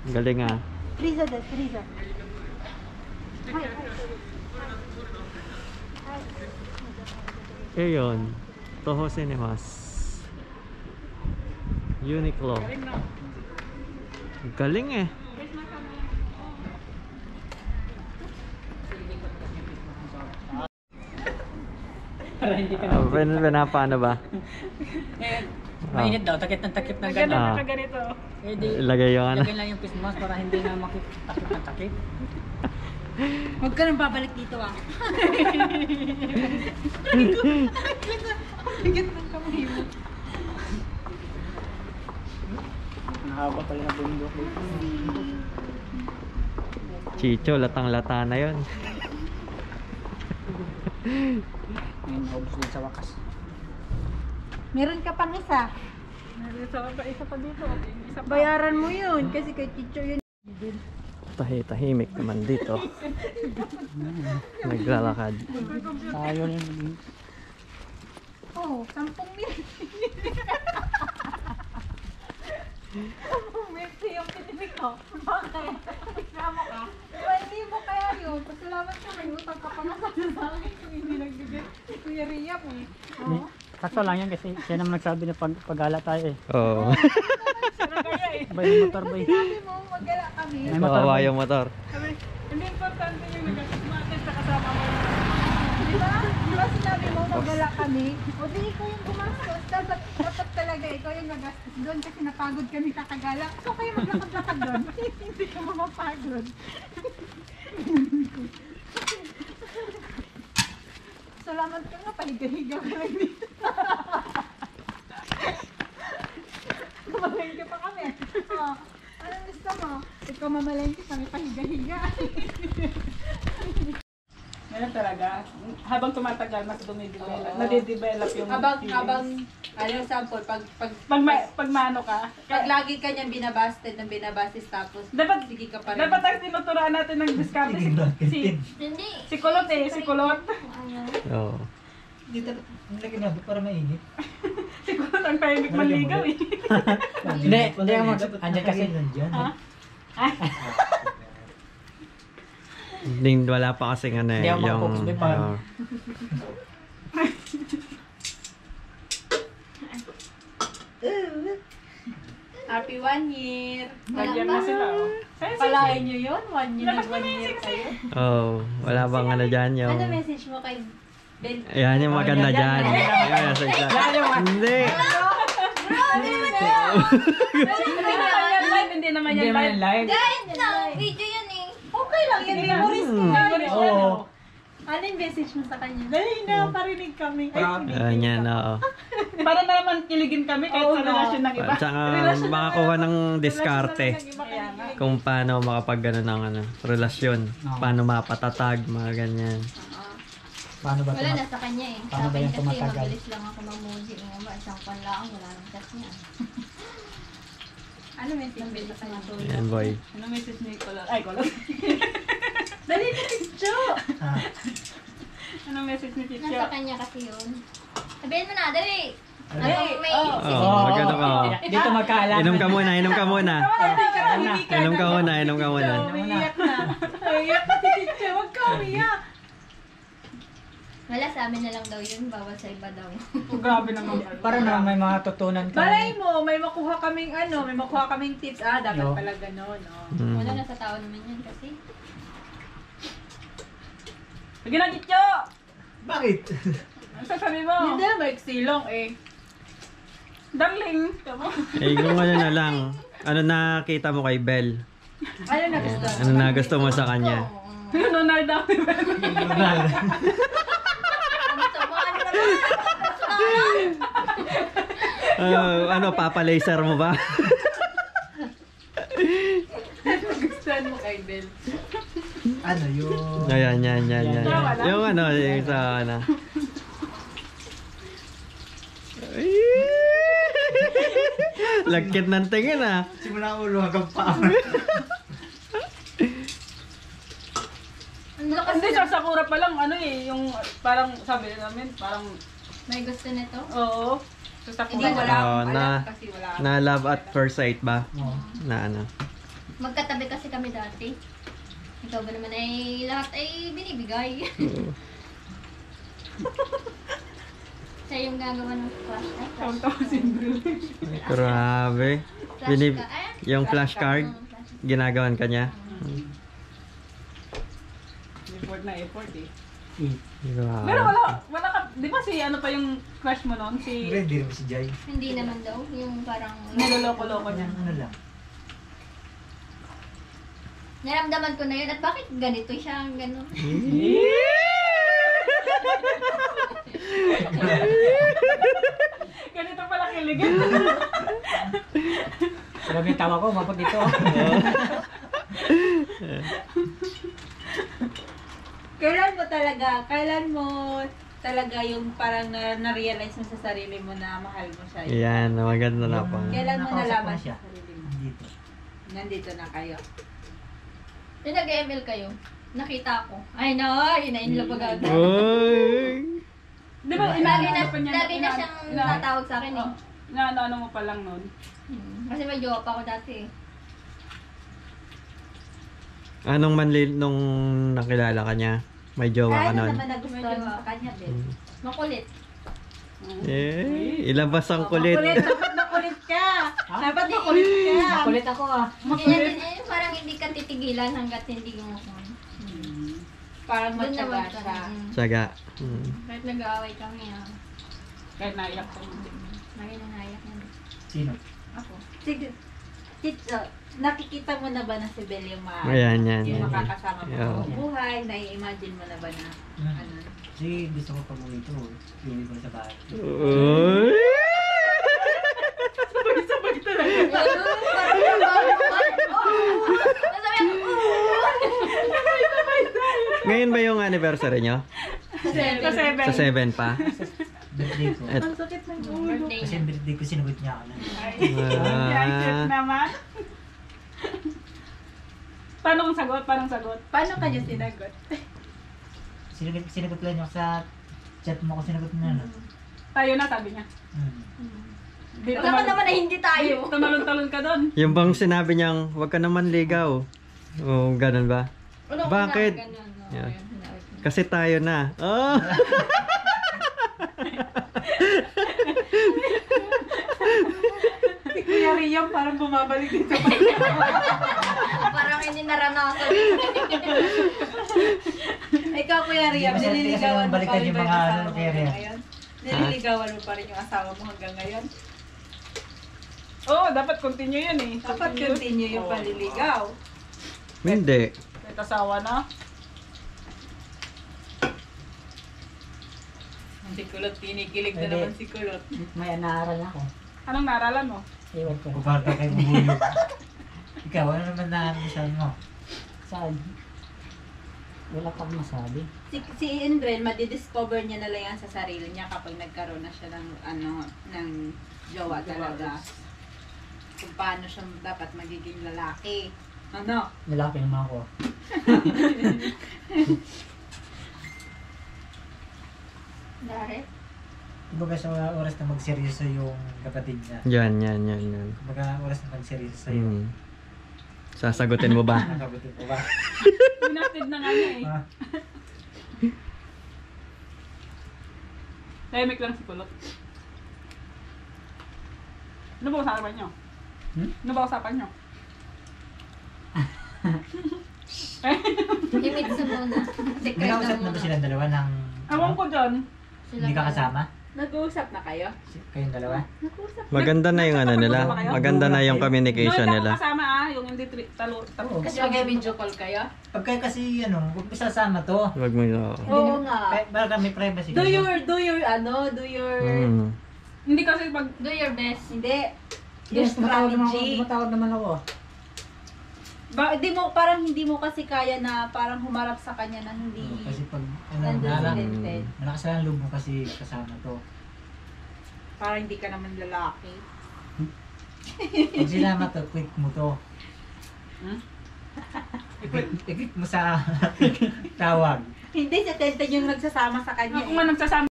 Galing ah. Friza des, Friza. Ayun. Toho Cinemas. Uniqlo. Galing eh. Paano ba? Mainit daw, takip ng Maganda gano'n. ka ganito. Eh di, Ilagay yung ano. lagyan lang yung face mask para hindi na makiktakip ng takip. Huwag ka nang babalik dito ah. Bigat ng kamay mo. Nahaba pala na bundok. Chicho, latang-lata na yun. Ngayon, naubos din sa wakas. Meron ka pang isa. Isa pa dito. Isa pa. Bayaran mo yun kasi kay Chicho yun. Tahimik naman dito. Naglalakad. Tayo rin. Oo, 10 mil. 10 mil yung pinipig ko. Bakit? Nagsama ka? 1,000 kaya yun. Pasalamat ka, may utang ka pa nga sa akin kung hindi nagbigay. Kuya Riap eh. Oo. Sakto lang yan kasi siya naman nagsabi na pag-gala tayo eh. Oo. Bay yung motor bay. Sabi mo, magala kami. May motor Kawawa bay. yung motor. Sabi, hindi importante yung nag-asmatin sa kasama mo. Di ba? Di ba sinabi mo, magala kami? O di ikaw yung gumastos. Dapat talaga ikaw yung nagastos doon kasi napagod kami kakagala. So kayo maglakad-lakad doon. Hindi ka mamapagod. Salamat ka nga, pahiga-higa ka lang dito. Mamalengke pa kami. Oh, anong gusto mo? Ikaw mamalengke kami, pahiga-higa. Ngayon talaga, habang tumatagal, mas dumidevelop. Nadidevelop yung feelings. Ano sample, Pag maano ka, pag lagi ka niyang binabasted ng binabastis tapos dapat, sige ka pa rin. dapat ang tinuturuan natin ng diskarte Hindi. si Kulot eh, si Kulot. Oo. Dito, lagi na para mainit. Si Kulot ang tahimik maligaw eh. Hindi ako andyan kasi. Nandyan. Hindi, wala pa kasing ano eh. Hindi ako makapokus, may pa. oo. Happy 1 year. Nagyan na sila oh. Palain niyo yun? 1 year and 1 year kayo. Oo. Wala bang ano dyan yung... Ano message mo kay Ben? Ayan yung maganda dyan. Yung message dyan. Hindi. Hindi naman yan live. Guys, video yan eh. Okay lang yan, memories ko. Oo. Ano yung message mo sa kanya? Dali na, parinig kami. Ayan yan, oo. Para naman kiligin kami kahit sa relasyon ng iba. At saka makakuha ng diskarte kung paano makapag ng ano, relasyon. Paano mapatatag, mga ganyan. Paano ba Wala na sa kanya eh. Paano Sa ba akin yung kasi tumatagal? mabilis lang ako mamuji. Isang pan lang, wala nang chat niya. Ano message mo sa kanya? Ayan, boy. Ano message ni Kulot? Ay, Kulot. Dali na, Ticho! Ano message ni Ticho? Nasa kanya kasi yun. Sabihin mo na, dali! Ay, May Oo, maganda ka. Dito magkaalam. Inom ka muna, inom ka muna. Inom ka muna, inom ka muna. Umiiyak na. Umiiyak na si Ticho. Huwag ka umiyak. Wala, sa amin na lang daw yun. Bawal sa iba daw. Grabe naman. Para na may mga tutunan ka. Malay mo, may makuha kaming may makuha kaming tips. Dapat pala gano'n, no? Wala, nasa tao naman yun kasi. Sige na, Ticho! Bakit? Ano sasabi mo? Hindi, may silong eh. Darling! Tama. Eh, kung ano na lang. Ano nakita mo kay Belle? Ano na gusto? Ano na gusto mo sa kanya? Lunal daw. Ano, papa-laser mo ba? Gustuhan mo kay Bel. Ano yun? Ayan, yan. Yung ano, yung sa ano. Lagkit ng tingin ah. Simula ulo hanggang paa. Hindi, sa Sakura pa lang, ano eh, yung parang sabi namin, parang, May gusto nito? oo. Sa Hindi, Sakura. wala. Oo, Wala na- kasi wala. Na love at first sight ba? Na ano. Magkatabi kasi kami dati. Ikaw ba naman ay lahat ay binibigay? Siya yung gagawa ng flash. Ay, flash card. Grabe. Yung flashcard, ginagawan ka niya. Effort na effort eh. Grabe. Pero wala ka, di ba si ano pa yung crush mo noon? Si, Hindi rin si Jai. Hindi naman daw. Yung parang... niloloko-loko niya. Ano lang. Naramdaman ko na yun. At bakit ganito siya? Gano'n. Ganito pala kiligin. Grabe yung tawa ko, mapot dito. Kailan mo talaga yung parang na-realize mo sa sarili mo na mahal mo siya? Yan, maganda na po. Kailan mo Nakausap nalaman ko siya. sa sarili mo? Dito. Nandito na kayo. Yung nag-ML kayo, nakita ko. Ay no, inainlove agad. Uy! Di ba, Lagi na siyang tatawag sa akin eh. Ano mo pa lang noon? Kasi may jowa pa ako dati eh. Anong nung nakilala ka niya? May jowa ka Ano nun? naman nagustuhan mo sa kanya, Ben? Makulit. Ilabas ang kulit. Dapat makulit ka! Dapat makulit ka! Makulit ako ah. Ganyan din eh, parang hindi ka titigilan hanggat hindi mo Parang Doon matyaga naman siya. Tsaga. Kahit nag-aaway kami Kahit naiyak ko. lagi na naiyak na. Sino? Ako. Sige. Tito, nakikita mo na ba na si Bel yung Ayan, yan. yung makakasama mo Yeah. sa buhay? Nai-imagine mo na ba na ano? Kasi gusto ko pag uwi ito, iuwi ko sa bahay. Uy! Sabay talaga. Parang nabalo ka. Nasabi ako, Ngayon ba yung anniversary nyo? Sa 7. Sa 7 pa? Birthday ko. Ang sakit ng ulo. birthday Kasi niya. birthday ko, sinugot niya ako na. Ay, cute naman. Paano kung sagot? Paano kanya sinagot? Sinagot lang niya ako sa chat mo ko, sinagot mo na. Tayo na, sabi niya. Di Wala ka naman na hindi tayo. Tumalon-talon ka doon. Yung bang sinabi niyang, huwag ka naman ligaw. O, ganun ba? Ano, Bakit? ganun, no? Yeah. Ayun, sinabi ko. Kasi tayo na. Oh! Si Kuya Riam parang bumabalik dito. Parang hindi naranasan. Ikaw, Kuya Riam, Kasi nililigawan mo pa balikan rin yung ba yung mga asawa mo Kuya Riam. hanggang ngayon? Nililigawan mo pa rin yung asawa mo hanggang ngayon? Oo, dapat continue yun eh. Dapat continue yung paliligaw. Hindi. Kahit asawa na. Si Kulot, tinikilig na Hindi. naman si Kulot. May naaral ako. Anong naralan mo? Iwan ko. Kuparta kayo bubulog. Ikaw, ano naman na mo? Saan? Wala pang masabi. Si Indren, madidiscover niya na lang yan sa sarili niya kapag nagkaroon na siya ng ng jowa talaga. Kung paano siya dapat magiging lalaki. Ano? Lalaki naman ako. Dari? Kumbaga sa oras na magseryoso yung kapatid niya. Yan. Kumbaga oras na magseryoso sa'yo. Sasagutin mo ba? Nakabutin ko ba? Pinatid na nga niya eh. Ah, Tahimik lang si Kulot. Ano ba usapan niyo? Ano ba usapan niyo? Limit sa muna. Secret Nakausap na muna. ba silang dalawa ng... Ewan ko dyan. Ano? Hindi ka kasama? Nag-uusap na kayo? Kayong dalawa? Nag-uusap. Maganda na yung ano nila. Maganda na yung communication Hindi nila. ako kasama yung hindi talo. Kasi mag-video call kayo? Pagka kasi huwag mo sasama to. Wag mo yun. Oo nga. Para may privacy. Do your Hindi kasi pag Do your best. hindi. Your strategy. Tumatawag naman ako. Parang hindi mo kasi kaya na parang humarap sa kanya na hindi Kasi pag nandun si nala, Dented. malakas lang ang loob mo kasi kasama to. Parang hindi ka naman lalaki. Pag sinama to, quick mo to. I-click mo sa tawag. Hindi, si Tenten yung nagsasama sa kanya. ako nga nagsasama.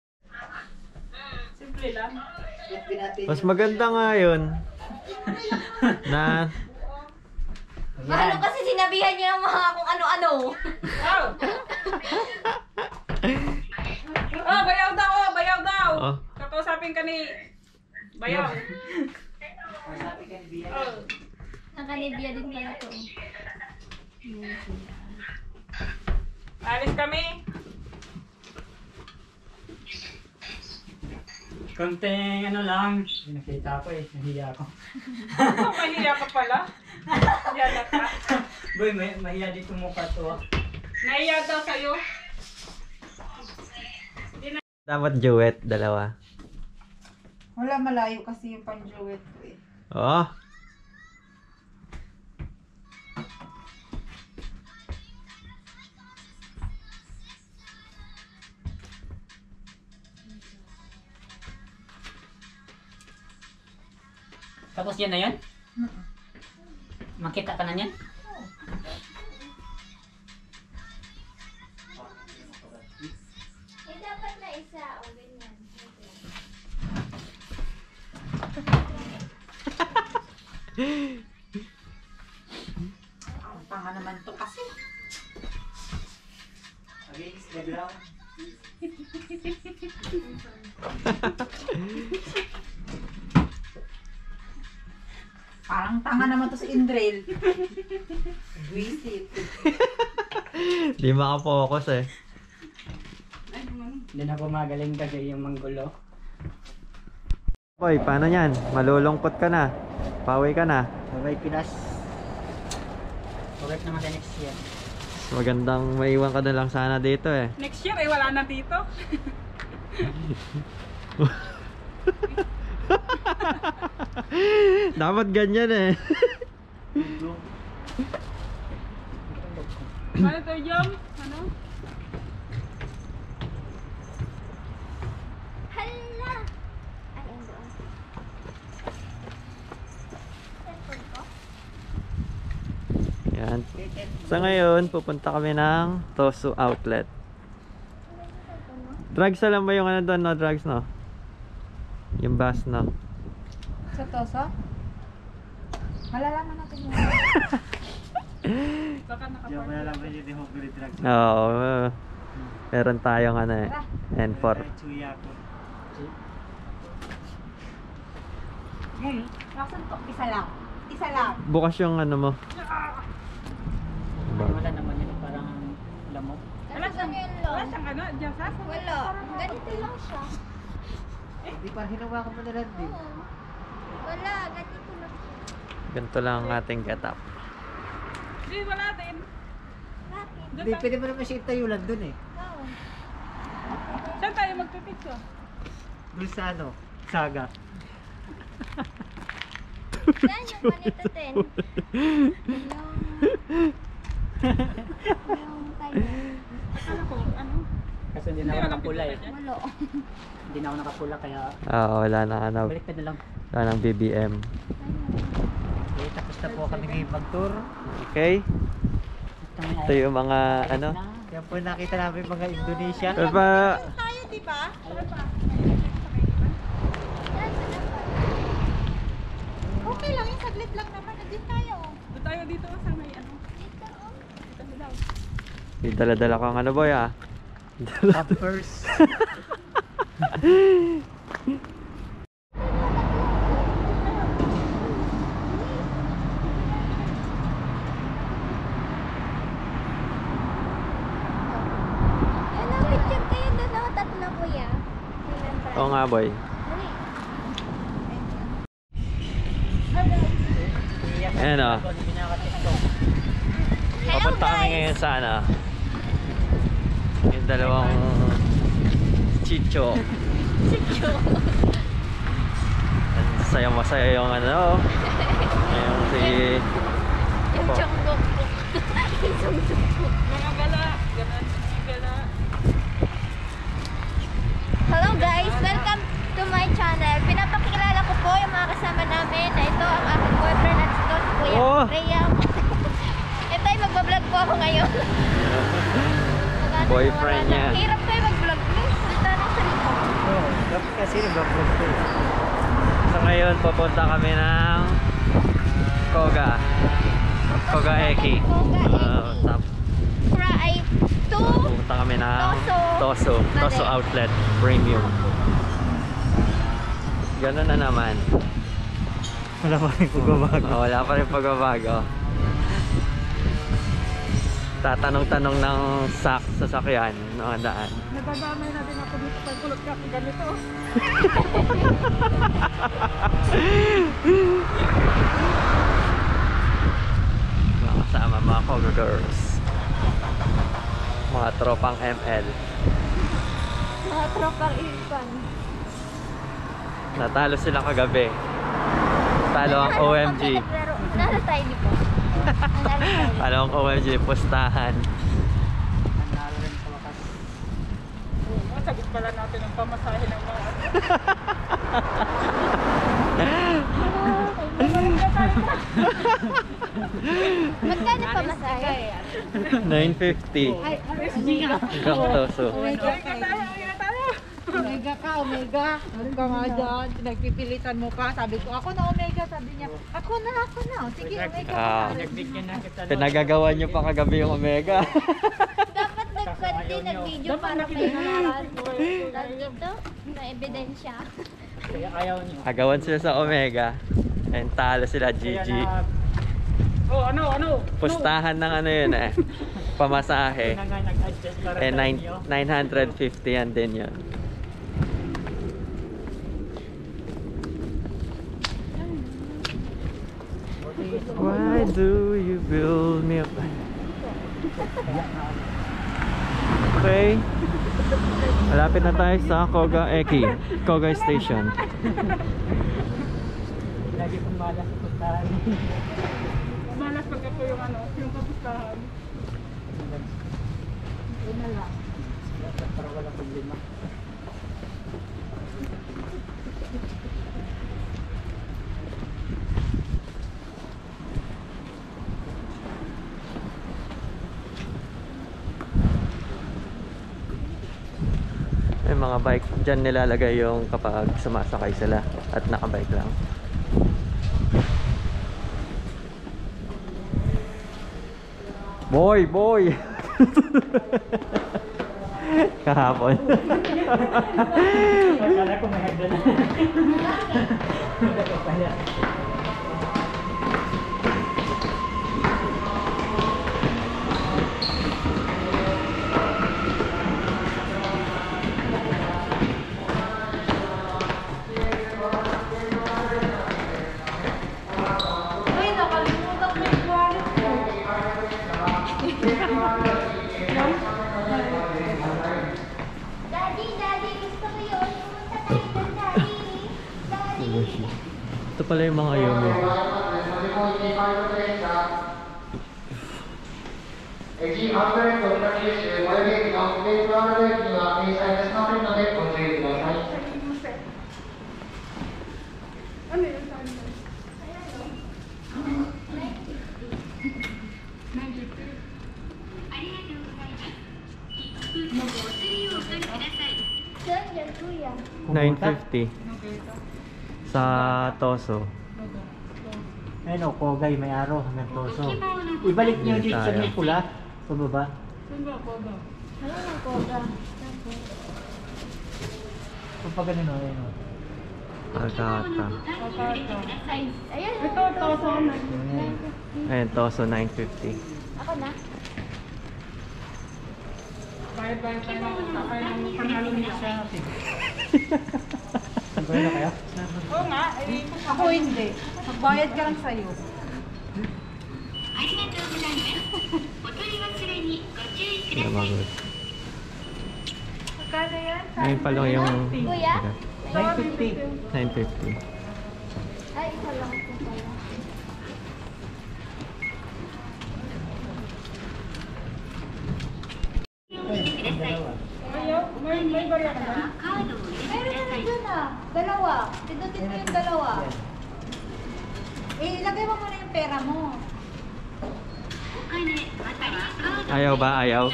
Simple lang. Mas maganda nga yun. Na Ano kasi sinabihan niyo ng mga kung ano-ano. Oh! Oh, bayaw daw! Oh, bayaw daw! Oh. Kakausapin ka ni... Bayaw. Oh. Nakalibya din pala to. Alis kami. Konting ano lang. Nakita ko eh. Nahiya ako. Oh, mahiya ka pala. Yala ka. Boy, mahiya dito mukha to. Nahiya daw sa'yo. Dapat duet, dalawa. Wala, malayo kasi yung pang-duet ko eh. Oh. Tapos yan na yan? Makita ka na yan? Eh, dapat na isa o ganyan. Ang panga naman to kasi. Against the ground. Parang tanga naman to si Indrel. Visit. Di makapokus eh. Hindi na po magaling kasi yung manggulo. Boy, paano yan? Malulungkot ka na. Pawi ka na. May Pinas. Correct naman tayo next year. Magandang maiwan ka na lang sana dito eh. Next year ay wala na dito. Dapat ganyan eh. Ano to, Jom? Ano? Hala! Ay, ang doon. Cellphone ko? Yan. Sa ngayon, pupunta kami ng Tosu Outlet. Drugs alam mo yung ano doon, no? Drugs, no? Yung bus, no? Sa Toso? Malalaman natin yun. Baka Yung nakapark. malalaman yun yung Hungry Drugs. Oo. Meron tayong ano eh. N4. Chuya ko. Nasaan to? Isa lang. Isa lang. Bukas yung ano mo. Wala naman yun, parang lamok. Wala siyang, wala siyang ano, dyan sa Wala. Ganito lang siya. Hindi pa hinawakan mo na lang din. Wala. Ganito lang siya. Ganito lang ang ating getup. Hindi, wala din. Bakit? Hindi, pwede mo naman siya itayulan dun eh. Oo. Saan tayo magpipicture? Dun sa ano, Saga. Yan yung manito din. Yung tayo. Ano ko, ano? Kasi hindi na ako nakapula eh. Wala. Hindi na ako nakapula kaya Oo, wala na ano. balik na lang. Wala nang BBM. Okay, tapos na po kami ngayon mag-tour. Okay? Ito yung mga ano. Yan po nakita namin mga Indonesia. Ano pa? Tayo, di ba? Okay lang, yung saglit lang naman. Nandun tayo. Doon tayo dito sa may ano. Dito daw. May dala-dala kang ano boy ah. Uppers. Ano, picture kayo doon ako tatlo kuya. Oo nga boy. Ayan o. Papunta kami ngayon sa ano. Yung dalawang Chicho. Masaya yung ano. Yung si Yung Jungkook. Yung Jungkook. Mga gala. Ganun, mga gala. Hello guys! Welcome to my channel. Pinapakilala ko po yung mga kasama namin na ito ang aking boyfriend at ito si Kuya Oh! Rhea. Ito ay magbablog po ako ngayon. boyfriend niya. Hirap kayo mag-vlog. Salita ng salita. Oo, dapat kasi nag-vlog ko eh. So ngayon pupunta kami ng Koga. Koga Eki. Tap. Fry to Pupunta kami ng Toso Outlet Premium. Ganun na naman. Wala pa rin pagbabago. Wala pa rin pagbabago. Tatanong-tanong ng sasakyan mga daan. Nadadamay na din ako dito pag kulot ka ganito. Mga kasama mga Koga girls. Mga tropang ML. mga tropang ipan. Natalo sila kagabi. Talo ang OMG. Nasa tayo dito. Talo ang OMG. Pustahan. Sagot pala natin ang pamasahe ng mga Magkano pa masahe? 950. Hanggang Toso. Omega ka, Omega. Ano ka nga dyan? Nagpipilitan mo pa. Sabi ko, ako na Omega. Sabi niya, ako na. Sige, Omega. Pinagagawa nyo pa kagabi yung Omega. Dapat nag-video para may naral. Dito, na ebidensya. Kaya ayaw niyo. Agawan sila sa Omega. And talo sila GG. Oh, ano? Pustahan ng ano yun eh. Pamasahe. Nag-adjust para Eh, sa inyo. 950 yan din yun. Why do you build me up? Okay. Malapit na tayo sa Koga Eki. Koga Station. Lagi pong malas sa puntahan. Malas pagka po yung yung kapustahan. Para wala problema. May mga bike dyan nilalagay yung kapag sumasakay sila at nakabike lang. Boy! Kahapon. Akala ko may hagdan. Uy, nakalimutan ko yung wallet ko. Daddy, gusto ko yun. Pumunta tayo doon, Daddy. Ito pala yung mga Yumi. 駅アウトレット北九州最寄り駅のベースアウトレットには停車いたしませんのでご注意ください。 Ano yun sa amin? Saan yan, kuya? 950 sa Toso. Ayun o, Kogay, may araw hanggang Toso. Ibalik niyo dito sa may pula. Pababa. Saan ba ako ba? Ayun ang koga. Kung pa ganun o, ayun o. Alcata. Ayun. Ito, Toso. Ayan, Toso 950. Ako na. Bayad tayo ng sakay ng panalo niya. Nagbayad na kayo? Oo nga, Ako hindi. Magbayad ka lang sa'yo. Namagod. Magkano yan? Ayun pala yung... Kuya? 950. 950. Ay, isa lang ito pala. ayaw, may barya ka na. Meron na dun ah. Dalawa. Pindutin mo yung dalawa. Ilagay mo muna yung pera mo. Ayaw ba? Ayaw?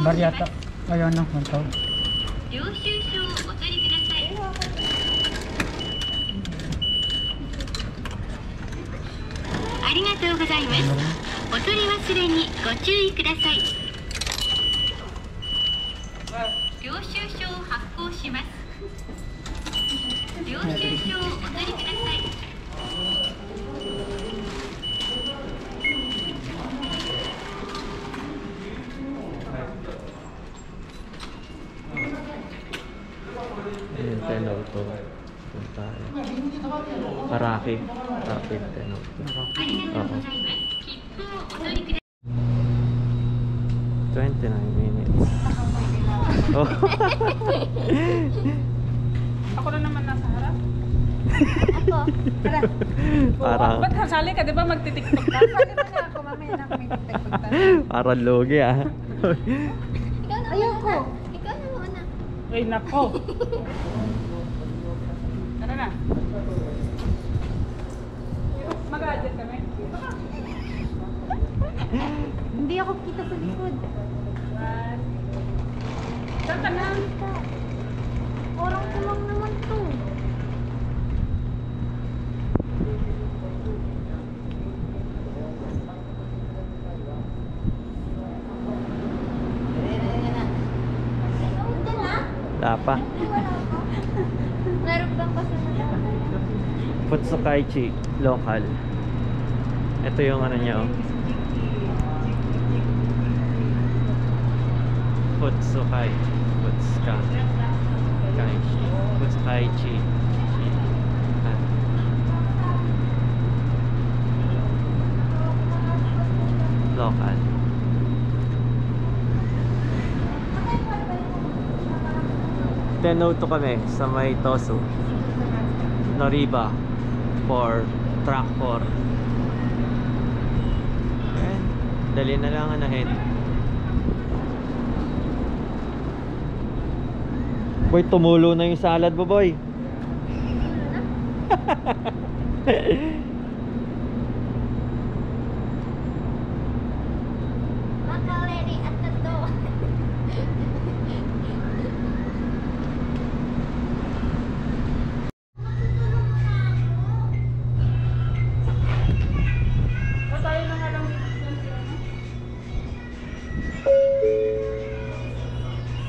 Baryata. Ayaw na, 1,000. ありがとうございます。お取り忘れにご注意ください。領収書を発行します。領収書をお取りください。Ayun, Tenauto. Punta tayo. Paraki. Rapid Tenauto. Oo. 29 minutes. Oh. Ako na naman nasa harap. Ako. Parang Ba't hasali ka? Di ba magtitiktok ka? Pwede mo na ako, mamaya na ako may tiktok. parang logi ah. Ikaw na Ayoko. muna. Ikaw na muna. Ay, nako. Tara na. Mag-adjust kami. Hindi ako kita sa likod. Saan ka na? Orang kumang naman to. Wala pa. Meron bang kasunod? Futsukaichi local. Ito yung ano niya oh. Futsukaichi. Futsukaichi. Local. Tenauto kami sa may Tosu. Noriba for track 4. Ayan. Dali na lang anahin. Boy, tumulo na yung salad mo, boy. Makaleri at tato. Tayo na nga lang.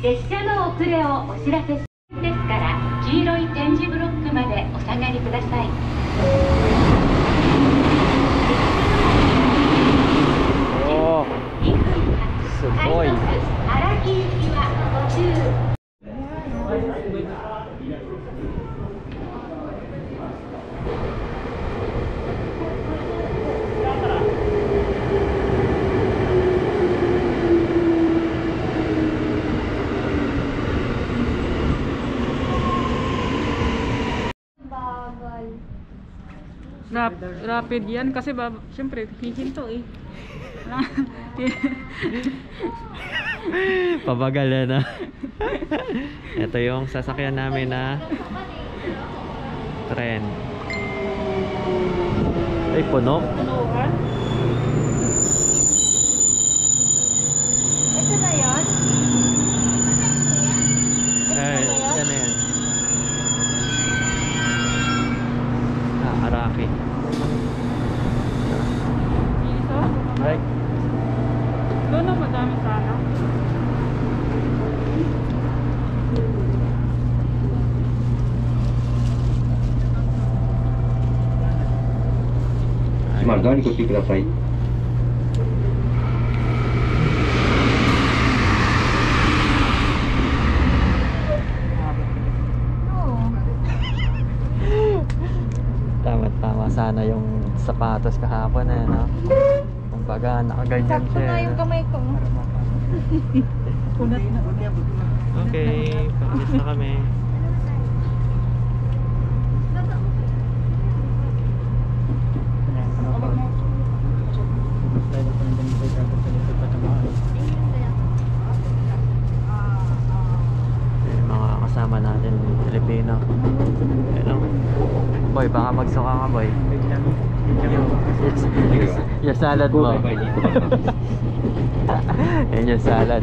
列車の遅れをお知らせですから黄色い点字ブロックまでお下がりください。Oh, すごい。荒木行きはご注意。Rapid yan kasi syempre hihinto eh. Pabagal na. Ito yung sasakyan namin na tren. Ay, puno. Ito na yun? Ay, yan na yan. Araki. Right. Doon na madami sana. Magani kopi kudasai. Tama sana yung sapatos kahapon eh, no? Kumbaga, nakaganyan Sakto siya. na yung kamay ko. Kunat na. Okay, paalis na kami. Mga kasama natin Pilipino. Ano? Boy, baka magsuka ka, boy. Yung salad mo. Yan yung salad.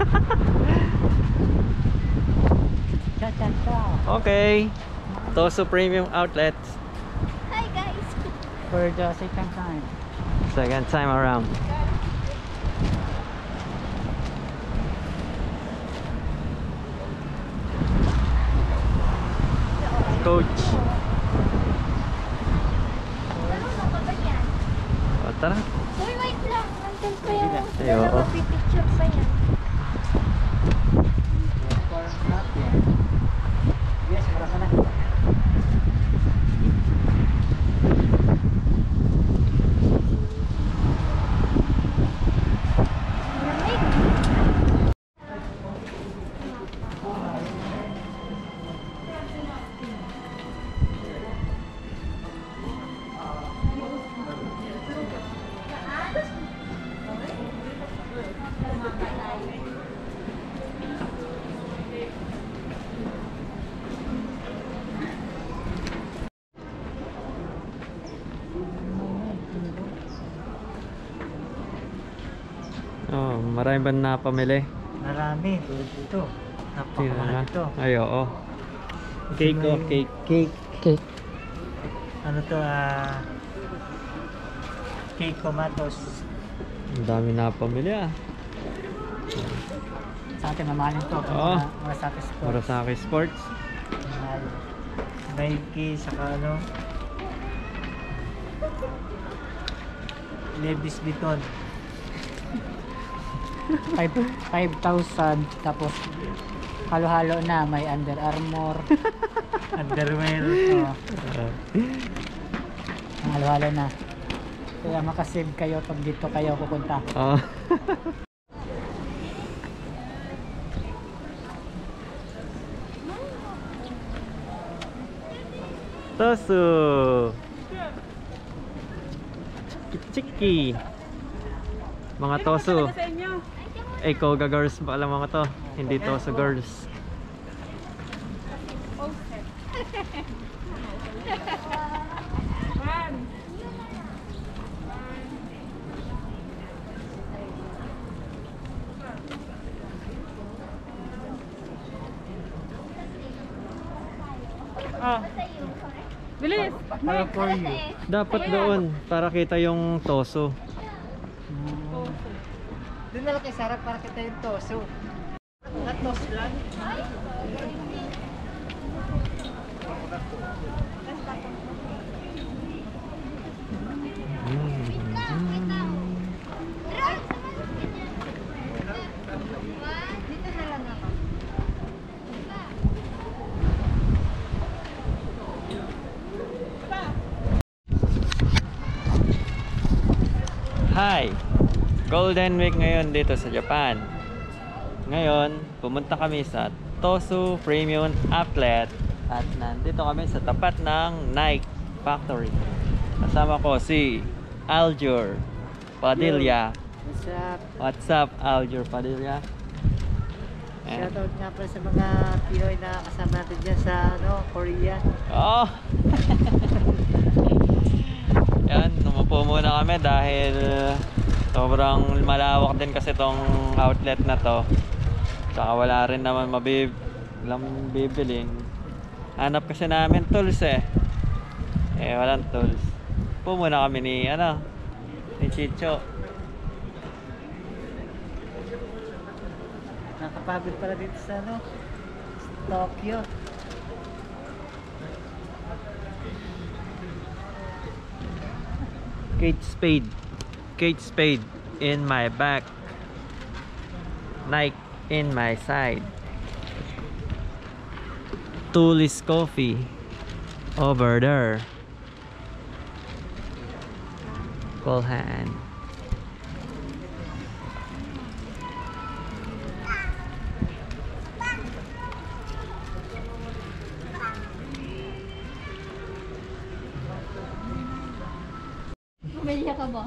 Okay. Toso Premium Outlet. Hi guys! For the second time. Second time around. Coach. Marunong ka ba yan? O, tara. Uy, wait lang. Nandun pa yung Ay, oo. magpipicture pa yan. Yes, maraka na. Oh, marami ba napamili? Marami. Tulad dito. Napakamahal ito. Ay, oo. Cake, oh, cake. Cake. Cake. Ano to, cake tomatos. Ang dami napamili ah. Sa atin mamahalin to. Oo. Mga satisfied. Murasaki Sports. Mahal. Nike, saka ano. Levi's Vuitton. 5,000 tapos halo-halo na may Under Armour. Underwear. Oh, halo-halo na. Kaya makasave kayo pag dito kayo pupunta. Oh. Tosu. Chiki. Mga Tosu. Sa inyo. Ay, Koga girls pa lang mga to. Hindi Tosu girls. Oh. Bilis. Para for you. Dapat doon para kita yung Tosu. Doon na lang kay Sarah para kita yung toso. Not toso lang. Dito na lang ako. Hi! Golden Week ngayon dito sa Japan. Ngayon, pumunta kami sa Tosu Premium Outlet at nandito kami sa tapat ng Nike Factory. Kasama ko si Aljur Padilla. What's up? What's up, Aljur Padilla? Shoutout nga pala sa mga Pinoy na kasama natin dyan sa Korea. Oh! Yan, umupo muna kami dahil sobrang malawak din kasi tong outlet na to. Tsaka wala rin naman bibilin. Hanap kasi namin tools eh. Walang tools. Upo muna kami ni Chicho. Nakapagod pala dito sa Tokyo. Kate Spade in my back, Nike in my side, Tulis Coffee over there, Colhan. Bumili ka ba?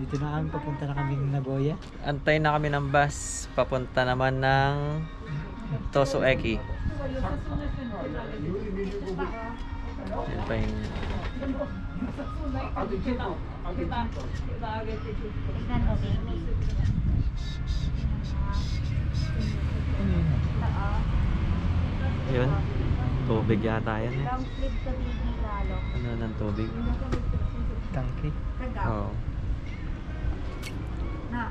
Dito na kami, papunta na kami ng Nagoya. Antay na kami ng bus papunta naman ng Tosu Eki. Yan pa yung... Tignan mo, baby. Yun. Tubig yata yan eh. Long sleeve to baby lalo. Ano ng tubig? Tangki. Oo. Na,